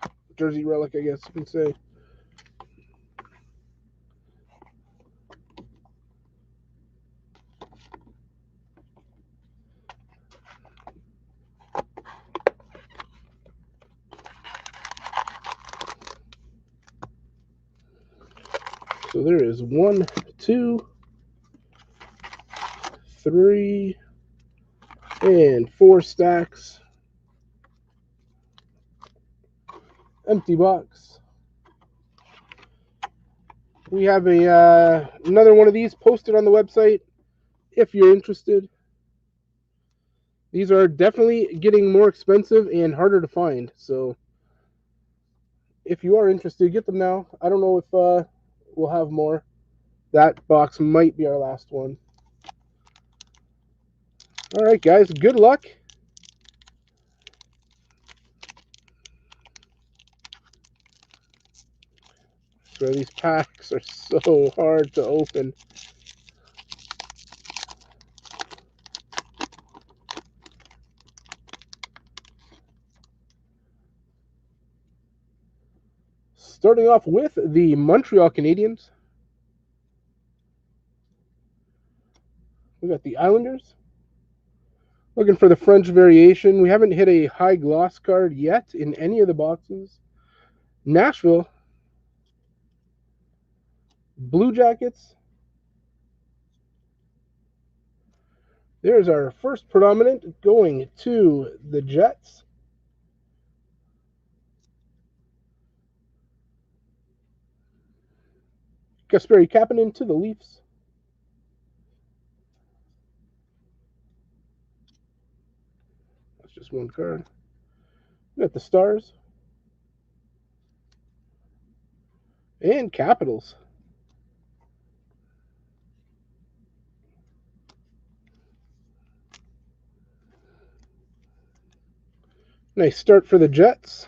relic, I guess you can say. So there is 1, 2, 3, and 4 stacks. Empty box. We have another one of these posted on the website if you're interested. These are definitely getting more expensive and harder to find. So if you are interested, get them now. I don't know if we'll have more. That box might be our last one. All right, guys. Good luck. So these packs are so hard to open. Starting off with the Montreal Canadiens. We got the Islanders. Looking for the French variation. We haven't hit a high gloss card yet in any of the boxes. Nashville. Blue Jackets. There's our first predominant going to the Jets. Kasperi Kapanen to the Leafs. That's just one card. We got the Stars. And Capitals. Nice start for the Jets.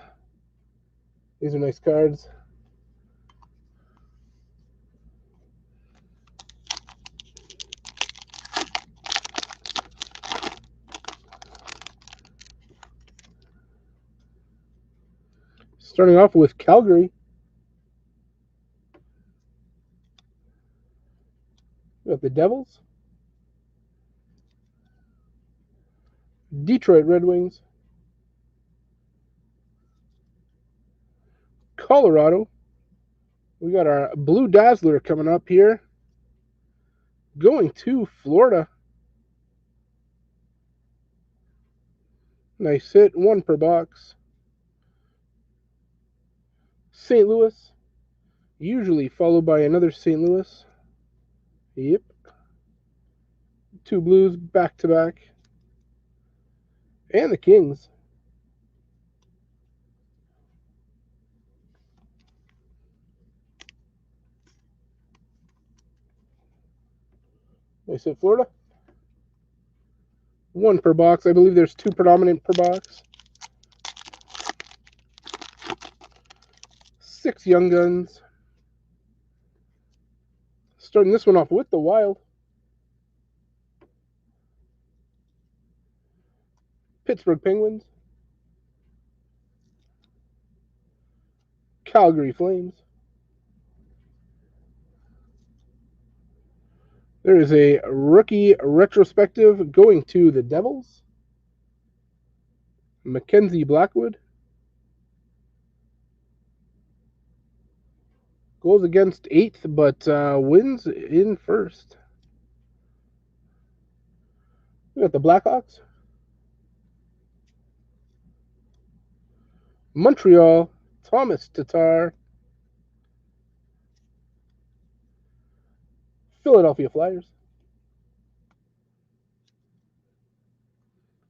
These are nice cards. Starting off with Calgary. We got the Devils. Detroit Red Wings. Colorado. We got our Blue Dazzler coming up here. Going to Florida. Nice hit, one per box. St. Louis. Usually followed by another St. Louis. Yep. Two Blues back to back. And the Kings. Nice hit, Florida. One per box. I believe there's two predominant per box. 6 Young Guns. Starting this one off with the Wild. Pittsburgh Penguins. Calgary Flames. There is a rookie retrospective going to the Devils. Mackenzie Blackwood. Goes against 8th, but wins in 1st. We got the Blackhawks. Montreal. Thomas Tatar. Philadelphia Flyers.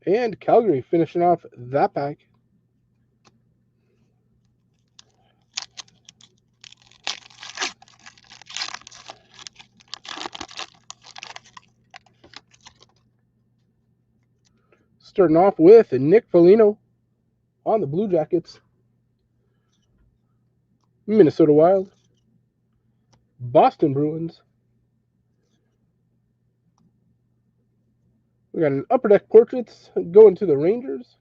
And Calgary finishing off that pack. Starting off with Nick Foligno on the Blue Jackets. Minnesota Wild. Boston Bruins. We got an Upper Deck Portraits going to the Rangers.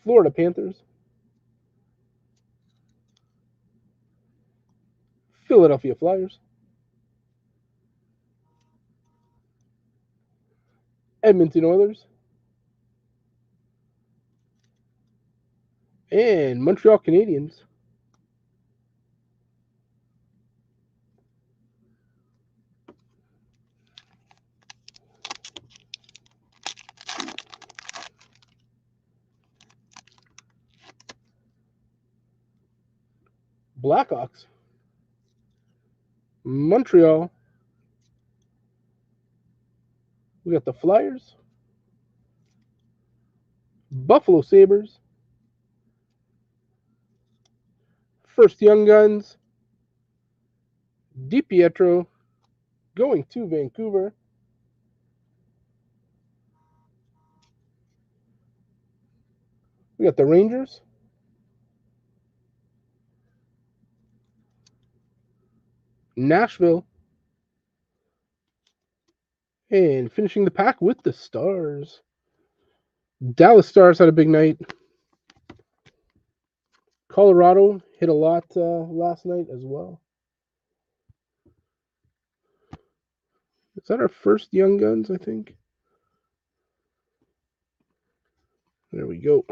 Florida Panthers. Philadelphia Flyers. Edmonton Oilers. And Montreal Canadiens. Blackhawks. Montreal. We got the Flyers. Buffalo Sabres. First Young Guns. DiPietro going to Vancouver. We got the Rangers. Nashville. And finishing the pack with the Stars. Dallas Stars had a big night. Colorado hit a lot last night as well. Is that our first Young Guns, I think? There we go.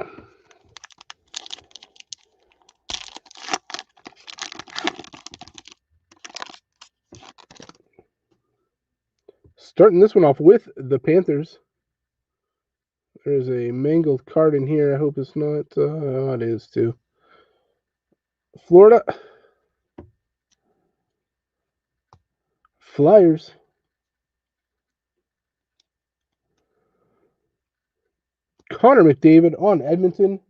Starting this one off with the Panthers. There's a mangled card in here. I hope it's not. Oh, it is too. Florida. Flyers. Connor McDavid on Edmonton.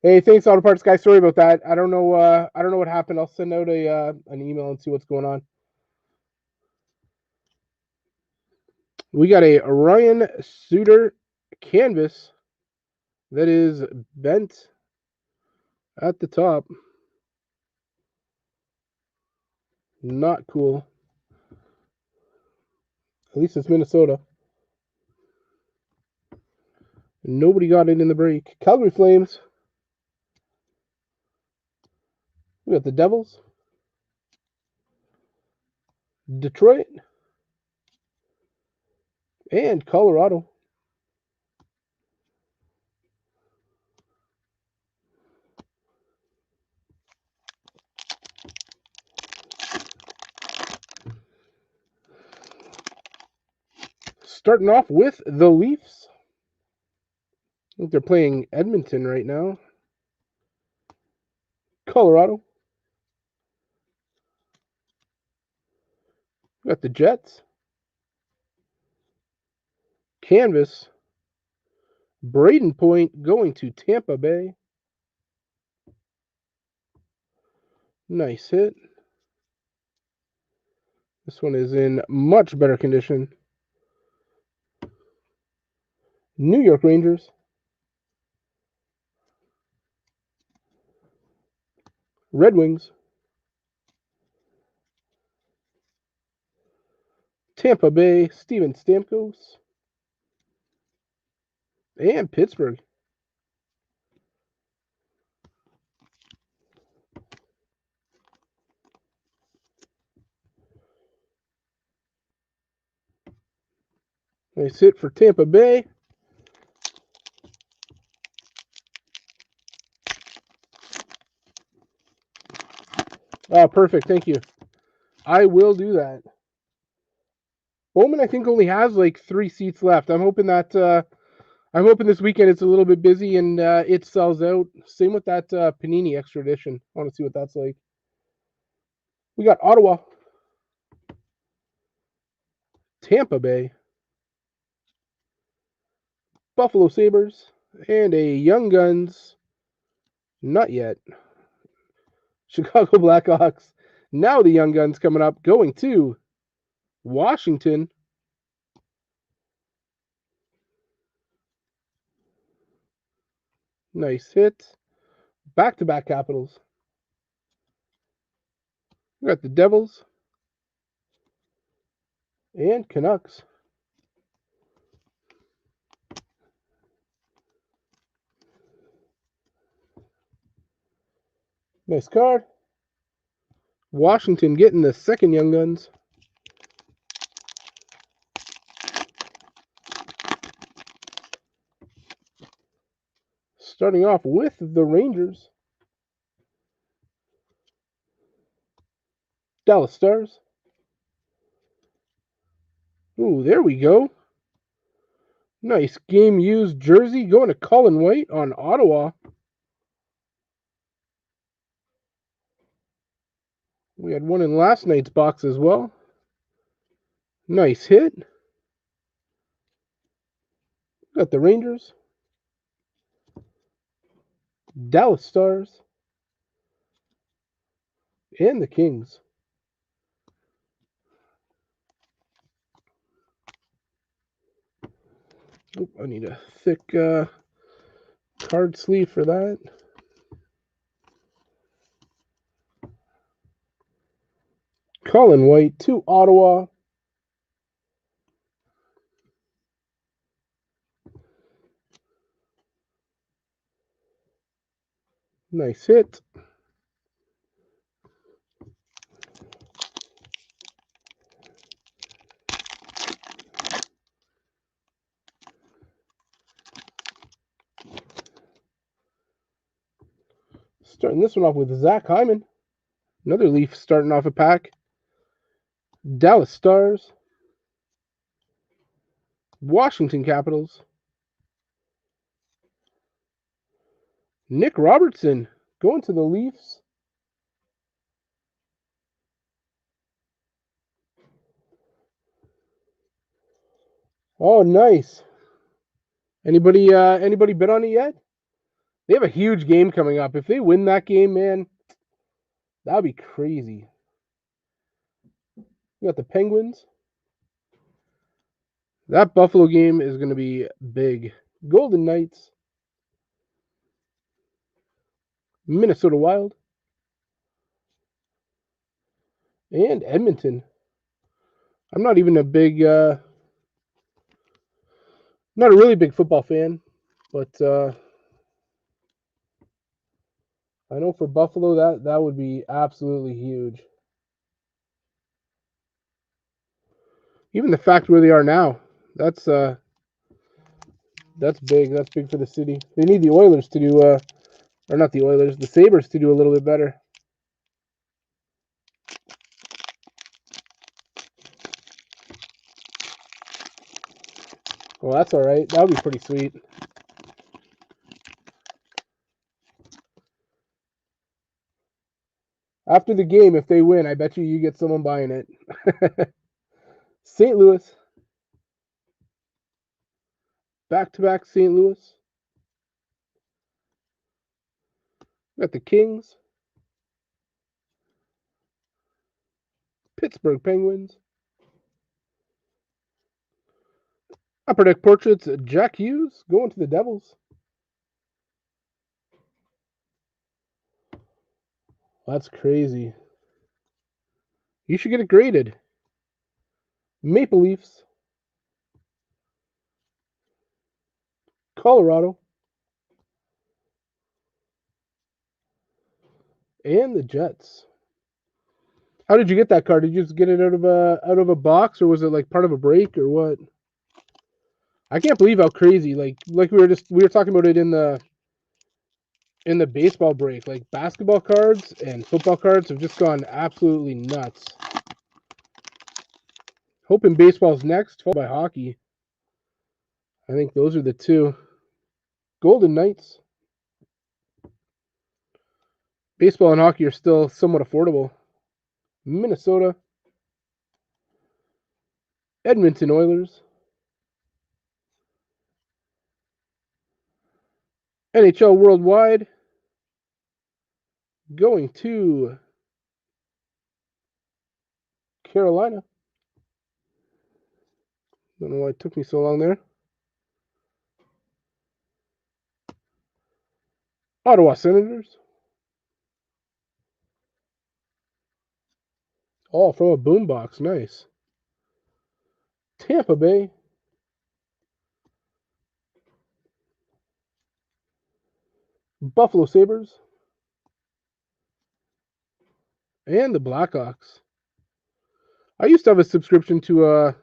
Hey, thanks, Auto Parts guy. Sorry about that. I don't know what happened. I'll send out an email and see what's going on. We got a Ryan Suter canvas that is bent at the top. Not cool. At least it's Minnesota. Nobody got it in the break. Calgary Flames. We got the Devils. Detroit. And Colorado. Starting off with the Leafs. I think they're playing Edmonton right now. Colorado. We got the Jets. Canvas. Braden Point going to Tampa Bay. Nice hit. This one is in much better condition. New York Rangers. Red Wings. Tampa Bay, Steven Stamkos. And Pittsburgh. Nice hit for Tampa Bay. Oh, perfect. Thank you. I will do that. Bowman, I think, only has like 3 seats left. I'm hoping this weekend it's a little bit busy and it sells out. Same with that Panini Extra Edition. I want to see what that's like. We got Ottawa. Tampa Bay. Buffalo Sabres. And a Young Guns. Not yet. Chicago Blackhawks. Now the Young Guns coming up. Going to Washington. Nice hit. Back-to-back Capitals. We got the Devils. And Canucks. Nice card. Washington getting the second Young Guns. Starting off with the Rangers. Dallas Stars. Ooh, there we go. Nice game used jersey going to Colin White on Ottawa. We had one in last night's box as well. Nice hit. Got the Rangers. Dallas Stars. And the Kings. Oh, I need a thick card sleeve for that. Colin White to Ottawa. Nice hit. Starting this one off with Zach Hyman. Another Leaf starting off a pack. Dallas Stars. Washington Capitals. Nick Robertson going to the Leafs. Oh, nice. Anybody bet on it yet? They have a huge game coming up. If they win that game, man, that'd be crazy. We got the Penguins. That Buffalo game is going to be big. Golden Knights. Minnesota Wild. And Edmonton. I'm not even a big, not a really big football fan, but I know for Buffalo that would be absolutely huge. Even the fact where they are now, that's big. That's big for the city. They need the Oilers to do, or not the Oilers, the Sabres to do a little bit better. Well, that's all right. That would be pretty sweet. After the game, if they win, I bet you get someone buying it. St. Louis. Back-to-back St. Louis. Got the Kings. Pittsburgh Penguins. Upper Deck Portraits, Jack Hughes going to the Devils. That's crazy. You should get it graded. Maple Leafs. Colorado. And the Jets. How did you get that card? Did you just get it out of a box, or was it like part of a break, or what? I can't believe how crazy. Like we were talking about it in the baseball break. Like basketball cards and football cards have just gone absolutely nuts. Hoping baseball's next, followed by hockey. I think those are the two. Golden Knights. Baseball and hockey are still somewhat affordable. Minnesota. Edmonton Oilers. NHL Worldwide. Going to Carolina. Don't know why it took me so long there. Ottawa Senators. Oh, from a boombox. Nice. Tampa Bay. Buffalo Sabres. And the Blackhawks. I used to have a subscription to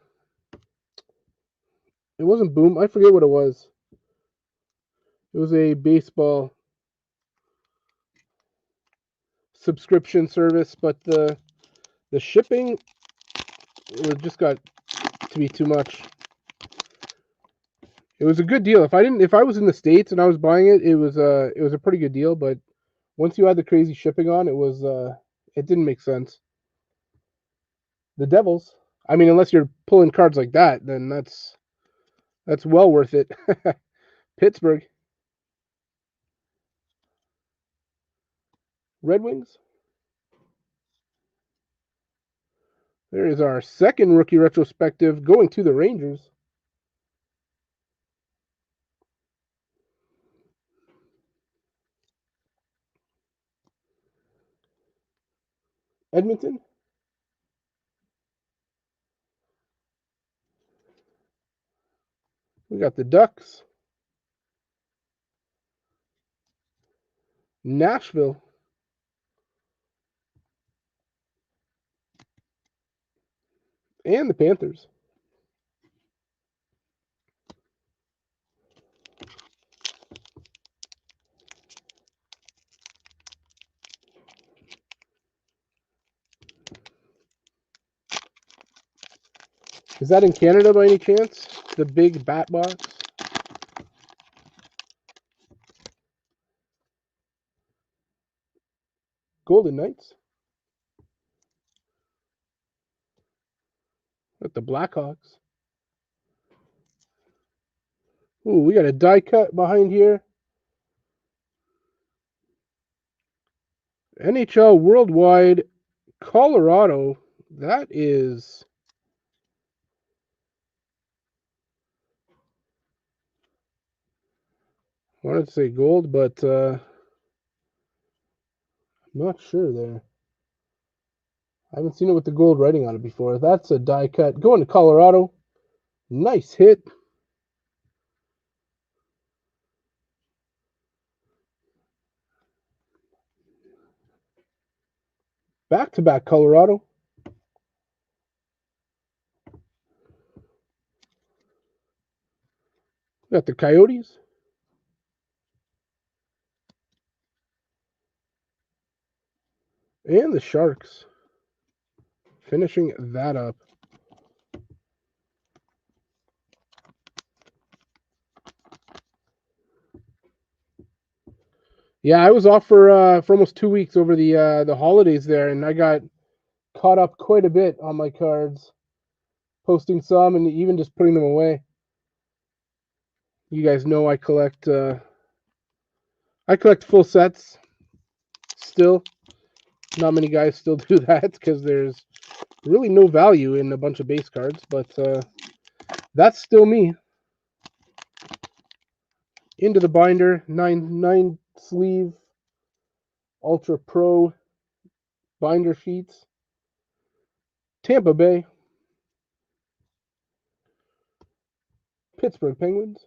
it wasn't Boom. I forget what it was. It was a baseball subscription service, but the shipping, it just got to be too much. It was a good deal. If I was in the States and I was buying it, it was a pretty good deal, but once you had the crazy shipping on, it didn't make sense. The Devils. I mean, unless you're pulling cards like that, then that's well worth it. Pittsburgh. Red Wings. There is our second rookie retrospective going to the Rangers. Edmonton. We got the Ducks. Nashville. And the Panthers. Is that in Canada by any chance? the big bat box. Golden Knights. With the Blackhawks. Ooh, we got a die cut behind here. NHL Worldwide, Colorado. That is... I wanted to say gold, but I'm not sure there. I haven't seen it with the gold writing on it before. That's a die cut. Going to Colorado. Nice hit. Back-to-back Colorado. Got the Coyotes. And the Sharks. Finishing that up. Yeah, I was off for almost 2 weeks over the holidays there, and I got caught up quite a bit on my cards, posting some and even just putting them away. You guys know I collect full sets still. Not many guys still do that because there's really no value in a bunch of base cards, but that's still me. Into the binder, nine sleeve Ultra Pro binder sheets. Tampa Bay, Pittsburgh Penguins,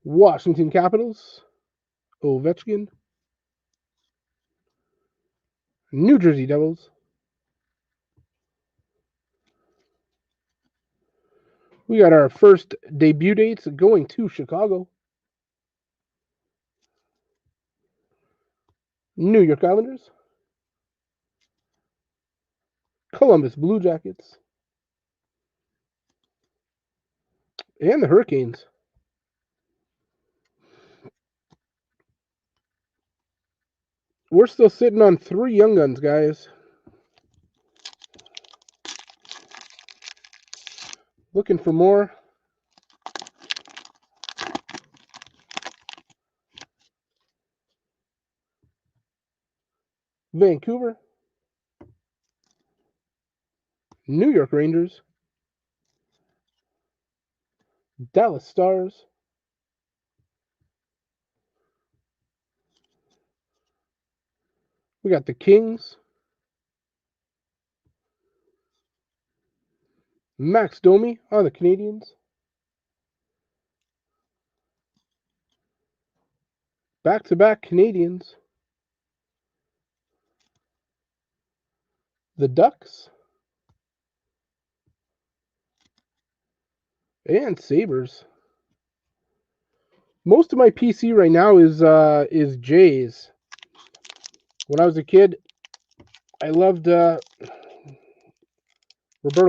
Washington Capitals, Ovechkin, New Jersey Devils. We got our first debut dates going to Chicago, New York Islanders, Columbus Blue Jackets, and the Hurricanes. We're still sitting on 3 Young Guns, guys. Looking for more. Vancouver, New York Rangers, Dallas Stars, we got the Kings, Max Domi on the Canadiens, back-to-back Canadiens, the Ducks, and Sabres. Most of my PC right now is Jays. When I was a kid, I loved Roberto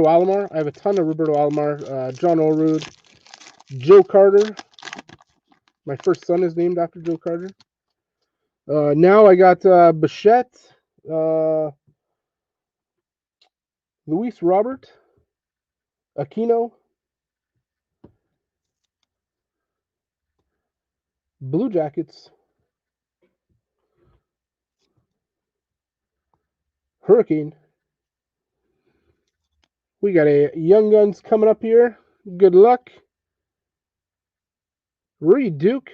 Alomar. I have a ton of Roberto Alomar, John Olerud, Joe Carter. My first son is named after Joe Carter. Now I got Bichette, Luis Robert, Aquino, Blue Jackets, Hurricane. We got a Young Guns coming up here. Good luck. Reed Duke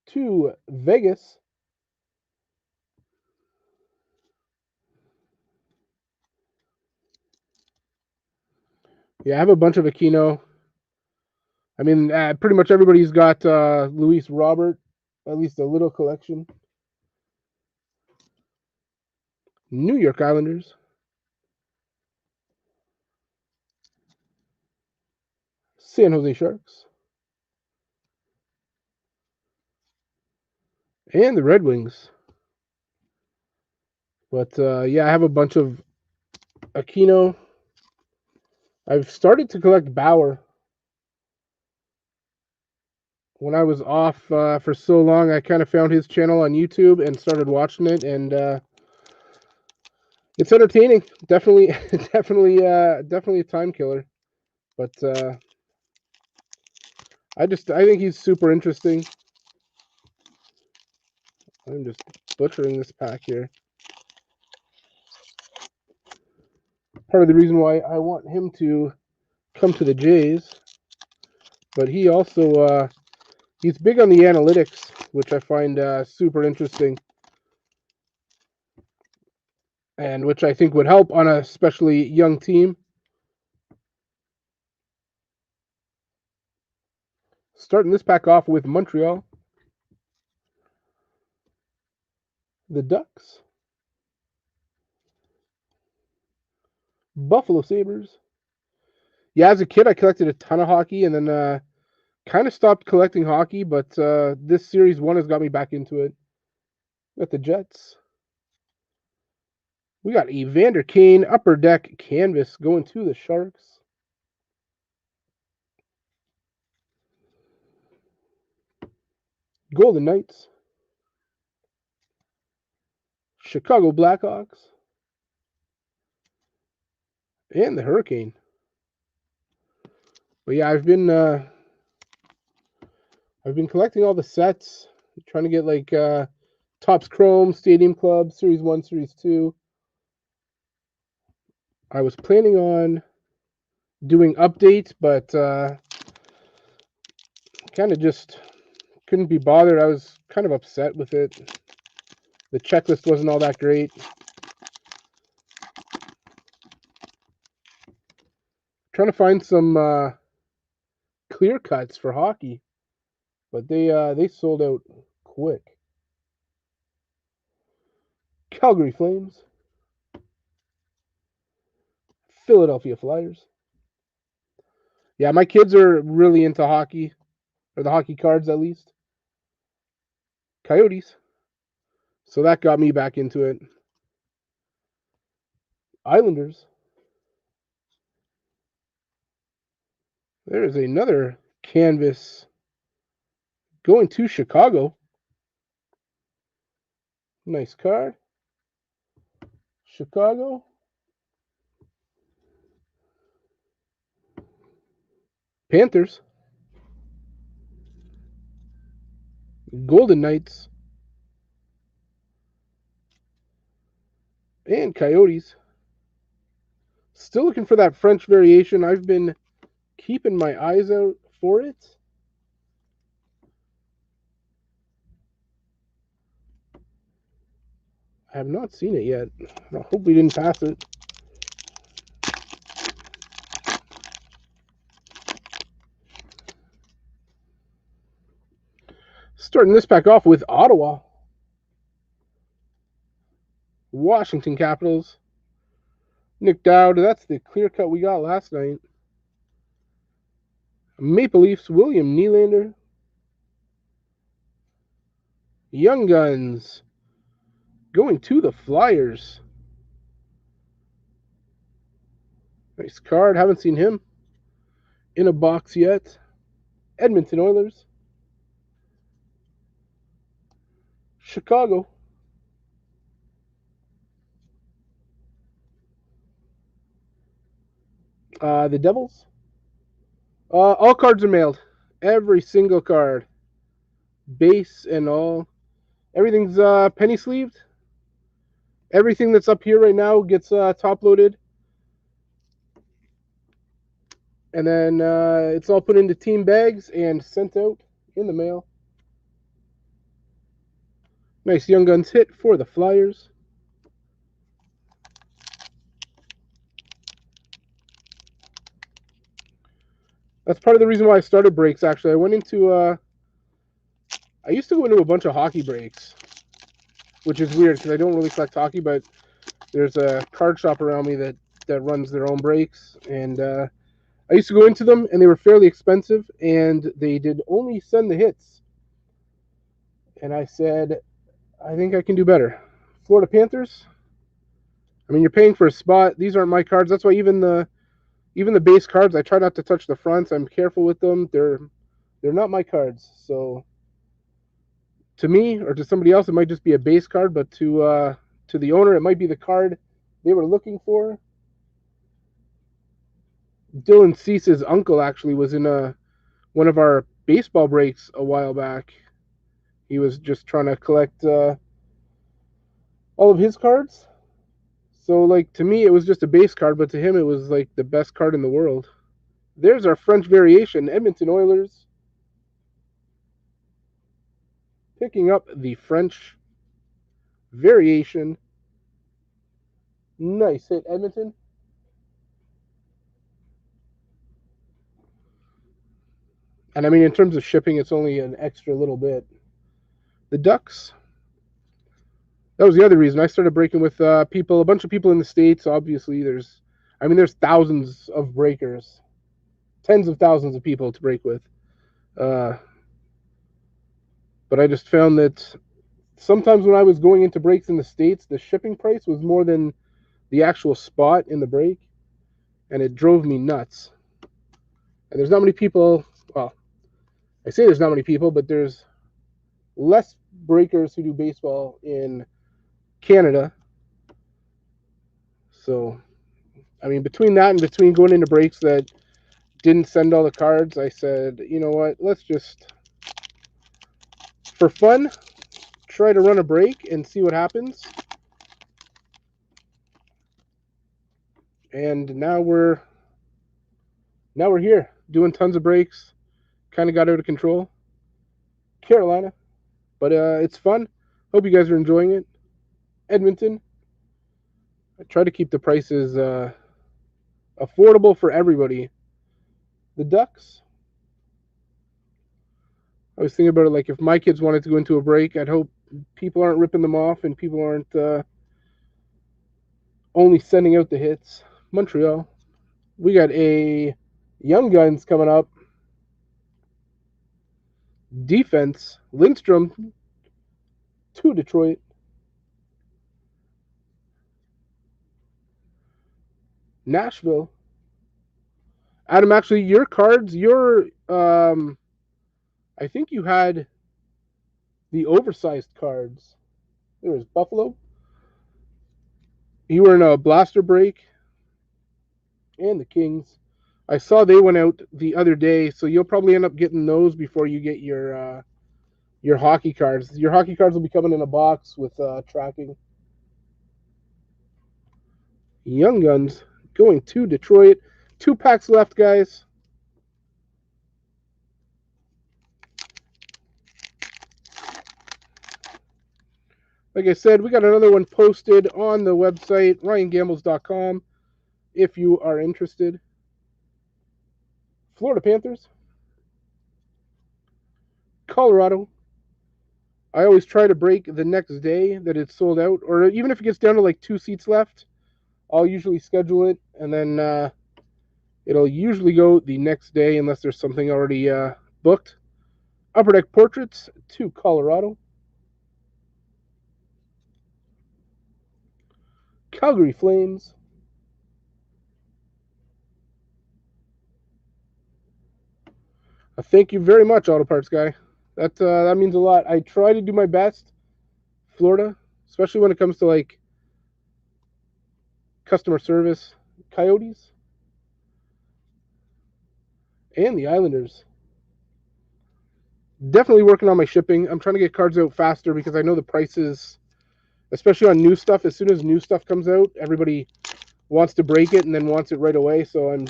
to Vegas. Yeah, I have a bunch of Aquino. I mean, pretty much everybody's got Luis Robert, at least a little collection. New York Islanders. San Jose Sharks. And the Red Wings. But, yeah, I have a bunch of Aquino. I've started to collect Bauer. When I was off for so long, I kind of found his channel on YouTube and started watching it, and it's entertaining. Definitely, definitely a time killer. But I think he's super interesting. I'm just butchering this pack here. Part of the reason why I want him to come to the Jays, but he also he's big on the analytics, which I find super interesting, and which I think would help on a especially young team. Starting this pack off with Montreal, the Ducks, Buffalo Sabres. Yeah, as a kid, I collected a ton of hockey, and then kind of stopped collecting hockey. But this series one has got me back into it. Got the Jets. We got Evander Kane upper deck canvas going to the Sharks. Golden Knights. Chicago Blackhawks. And the Hurricane. But yeah, I've been collecting all the sets, trying to get like Topps Chrome, Stadium Club, Series 1, Series 2. I was planning on doing updates, but kind of just couldn't be bothered. I was kind of upset with it. The checklist wasn't all that great. Trying to find some clear cuts for hockey, but they sold out quick. Calgary Flames, Philadelphia Flyers. Yeah, my kids are really into hockey, or the hockey cards at least. Coyotes. So that got me back into it. Islanders. There's another canvas going to Chicago. Nice card. Chicago. Panthers. Golden Knights. And Coyotes. Still looking for that French variation. I've been keeping my eyes out for it. I have not seen it yet. I hope we didn't pass it. Starting this pack off with Ottawa. Washington Capitals. Nick Dowd. That's the clear cut we got last night. Maple Leafs. William Nylander. Young Guns. Going to the Flyers. Nice card. Haven't seen him in a box yet. Edmonton Oilers. Chicago. The Devils. All cards are mailed. Every single card. Base and all. Everything's penny sleeved. Everything that's up here right now gets top loaded. And then it's all put into team bags and sent out in the mail. Nice Young Guns hit for the Flyers. That's part of the reason why I started breaks, actually. I went into... I used to go into a bunch of hockey breaks, which is weird because I don't really collect hockey, but there's a card shop around me that runs their own breaks, and I used to go into them, and they were fairly expensive, and they did only send the hits. And I said, I think I can do better. Florida Panthers. I mean, you're paying for a spot. These aren't my cards. That's why even the Even the base cards, I try not to touch the fronts. I'm careful with them. They're not my cards. So to me or to somebody else, it might just be a base card, but to the owner, it might be the card they were looking for. Dylan Cease's uncle actually was in one of our baseball breaks a while back. He was just trying to collect all of his cards. So, like, to me, it was just a base card, but to him, it was like the best card in the world. There's our French variation, Edmonton Oilers. Picking up the French variation. Nice hit, Edmonton. And I mean, in terms of shipping, it's only an extra little bit. The Ducks. That was the other reason I started breaking with a bunch of people in the States. Obviously, there's thousands of breakers, tens of thousands of people to break with. But I just found that sometimes when I was going into breaks in the States, the shipping price was more than the actual spot in the break, and it drove me nuts. And there's not many people, well, I say there's not many people, but there's less breakers who do baseball in Canada. So, I mean, between that and between going into breaks that didn't send all the cards, I said, you know what, let's just, for fun, try to run a break and see what happens. And now we're here doing tons of breaks. Kind of got out of control. Carolina, but it's fun. Hope you guys are enjoying it. Edmonton. I try to keep the prices affordable for everybody. The Ducks. I was thinking about it, like if my kids wanted to go into a break, I'd hope people aren't ripping them off and people aren't only sending out the hits. Montreal. We got a Young Guns coming up. Defense. Lindstrom to Detroit. Nashville. Adam, actually, your cards, I think you had the oversized cards. There was Buffalo. You were in a blaster break. And the Kings. I saw they went out the other day, so you'll probably end up getting those before you get your hockey cards. Your hockey cards will be coming in a box with tracking. Young Guns going to Detroit. 2 packs left, guys. Like I said, we got another one posted on the website, ryangambles.com, if you are interested. Florida Panthers. Colorado. I always try to break the next day that it's sold out, or even if it gets down to like 2 seats left, I'll usually schedule it, and then it'll usually go the next day unless there's something already booked. Upper Deck Portraits to Colorado. Calgary Flames. Thank you very much, Auto Parts Guy. That means a lot. I try to do my best. Florida, especially when it comes to like customer service. Coyotes and the Islanders. Definitely working on my shipping. I'm trying to get cards out faster because I know the prices, especially on new stuff. As soon as new stuff comes out, everybody wants to break it and then wants it right away. So I'm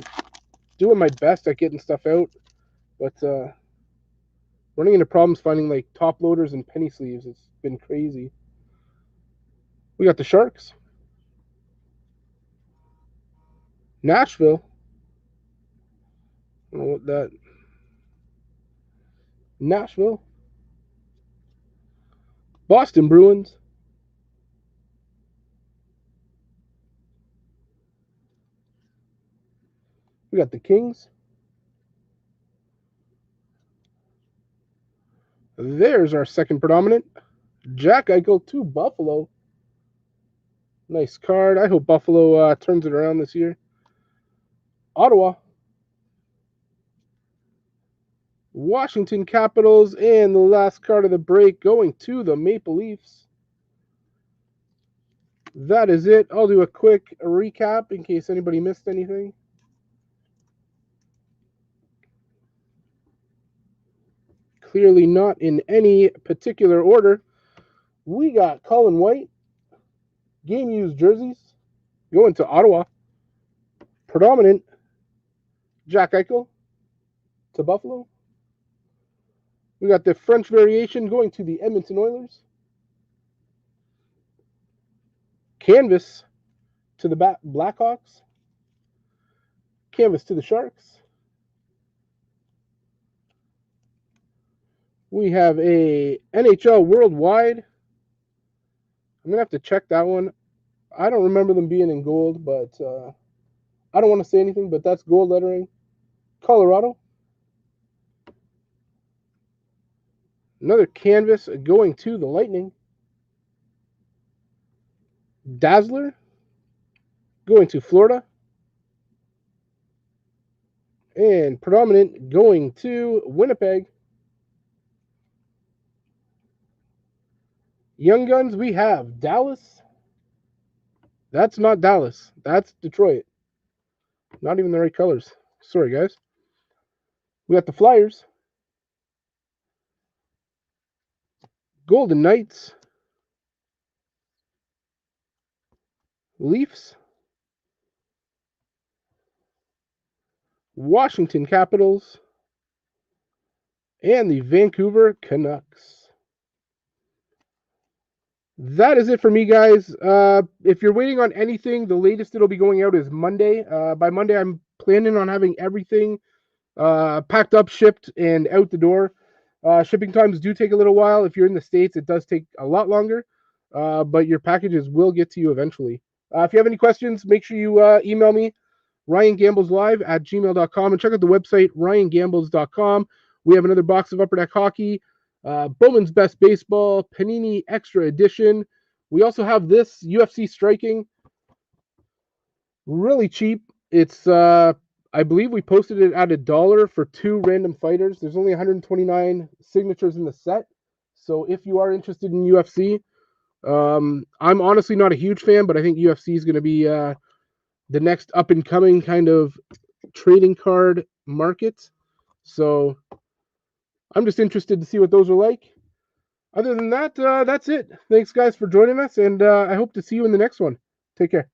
doing my best at getting stuff out, but running into problems finding like top loaders and penny sleeves. It's been crazy. We got the Sharks. Nashville. I don't know what that. Nashville. Boston Bruins. We got the Kings. There's our second predominant. Jack Eichel to Buffalo. Nice card. I hope Buffalo turns it around this year. Ottawa, Washington Capitals, and the last card of the break going to the Maple Leafs. That is it. I'll do a quick recap in case anybody missed anything. Clearly not in any particular order. We got Colin White, game used jerseys, going to Ottawa. Predominant, Jack Eichel to Buffalo. We got the French variation going to the Edmonton Oilers. Canvas to the Blackhawks. Canvas to the Sharks. We have a NHL Worldwide. I'm going to have to check that one. I don't remember them being in gold, but I don't want to say anything, but that's gold lettering. Colorado. Another canvas going to the Lightning. Dazzler going to Florida. And Predominant going to Winnipeg. Young Guns, we have Dallas. That's not Dallas. That's Detroit. Not even the right colors. Sorry, guys. We got the Flyers. Golden Knights. Leafs. Washington Capitals. And the Vancouver Canucks. That is it for me, guys. If you're waiting on anything, the latest it'll be going out is Monday. By Monday, I'm planning on having everything packed up, shipped, and out the door. Shipping times do take a little while. If you're in the States, it does take a lot longer, but your packages will get to you eventually. If you have any questions, make sure you email me, ryangambleslive@gmail.com, and check out the website, ryangambles.com. We have another box of Upper Deck Hockey, Bowman's Best Baseball, Panini Extra Edition. We also have this UFC Striking, really cheap. It's I believe we posted it at $1 for 2 random fighters. There's only 129 signatures in the set. So if you are interested in UFC, I'm honestly not a huge fan, but I think UFC is going to be the next up and coming kind of trading card market. So I'm just interested to see what those are like. Other than that, that's it. Thanks, guys, for joining us, and I hope to see you in the next one. Take care.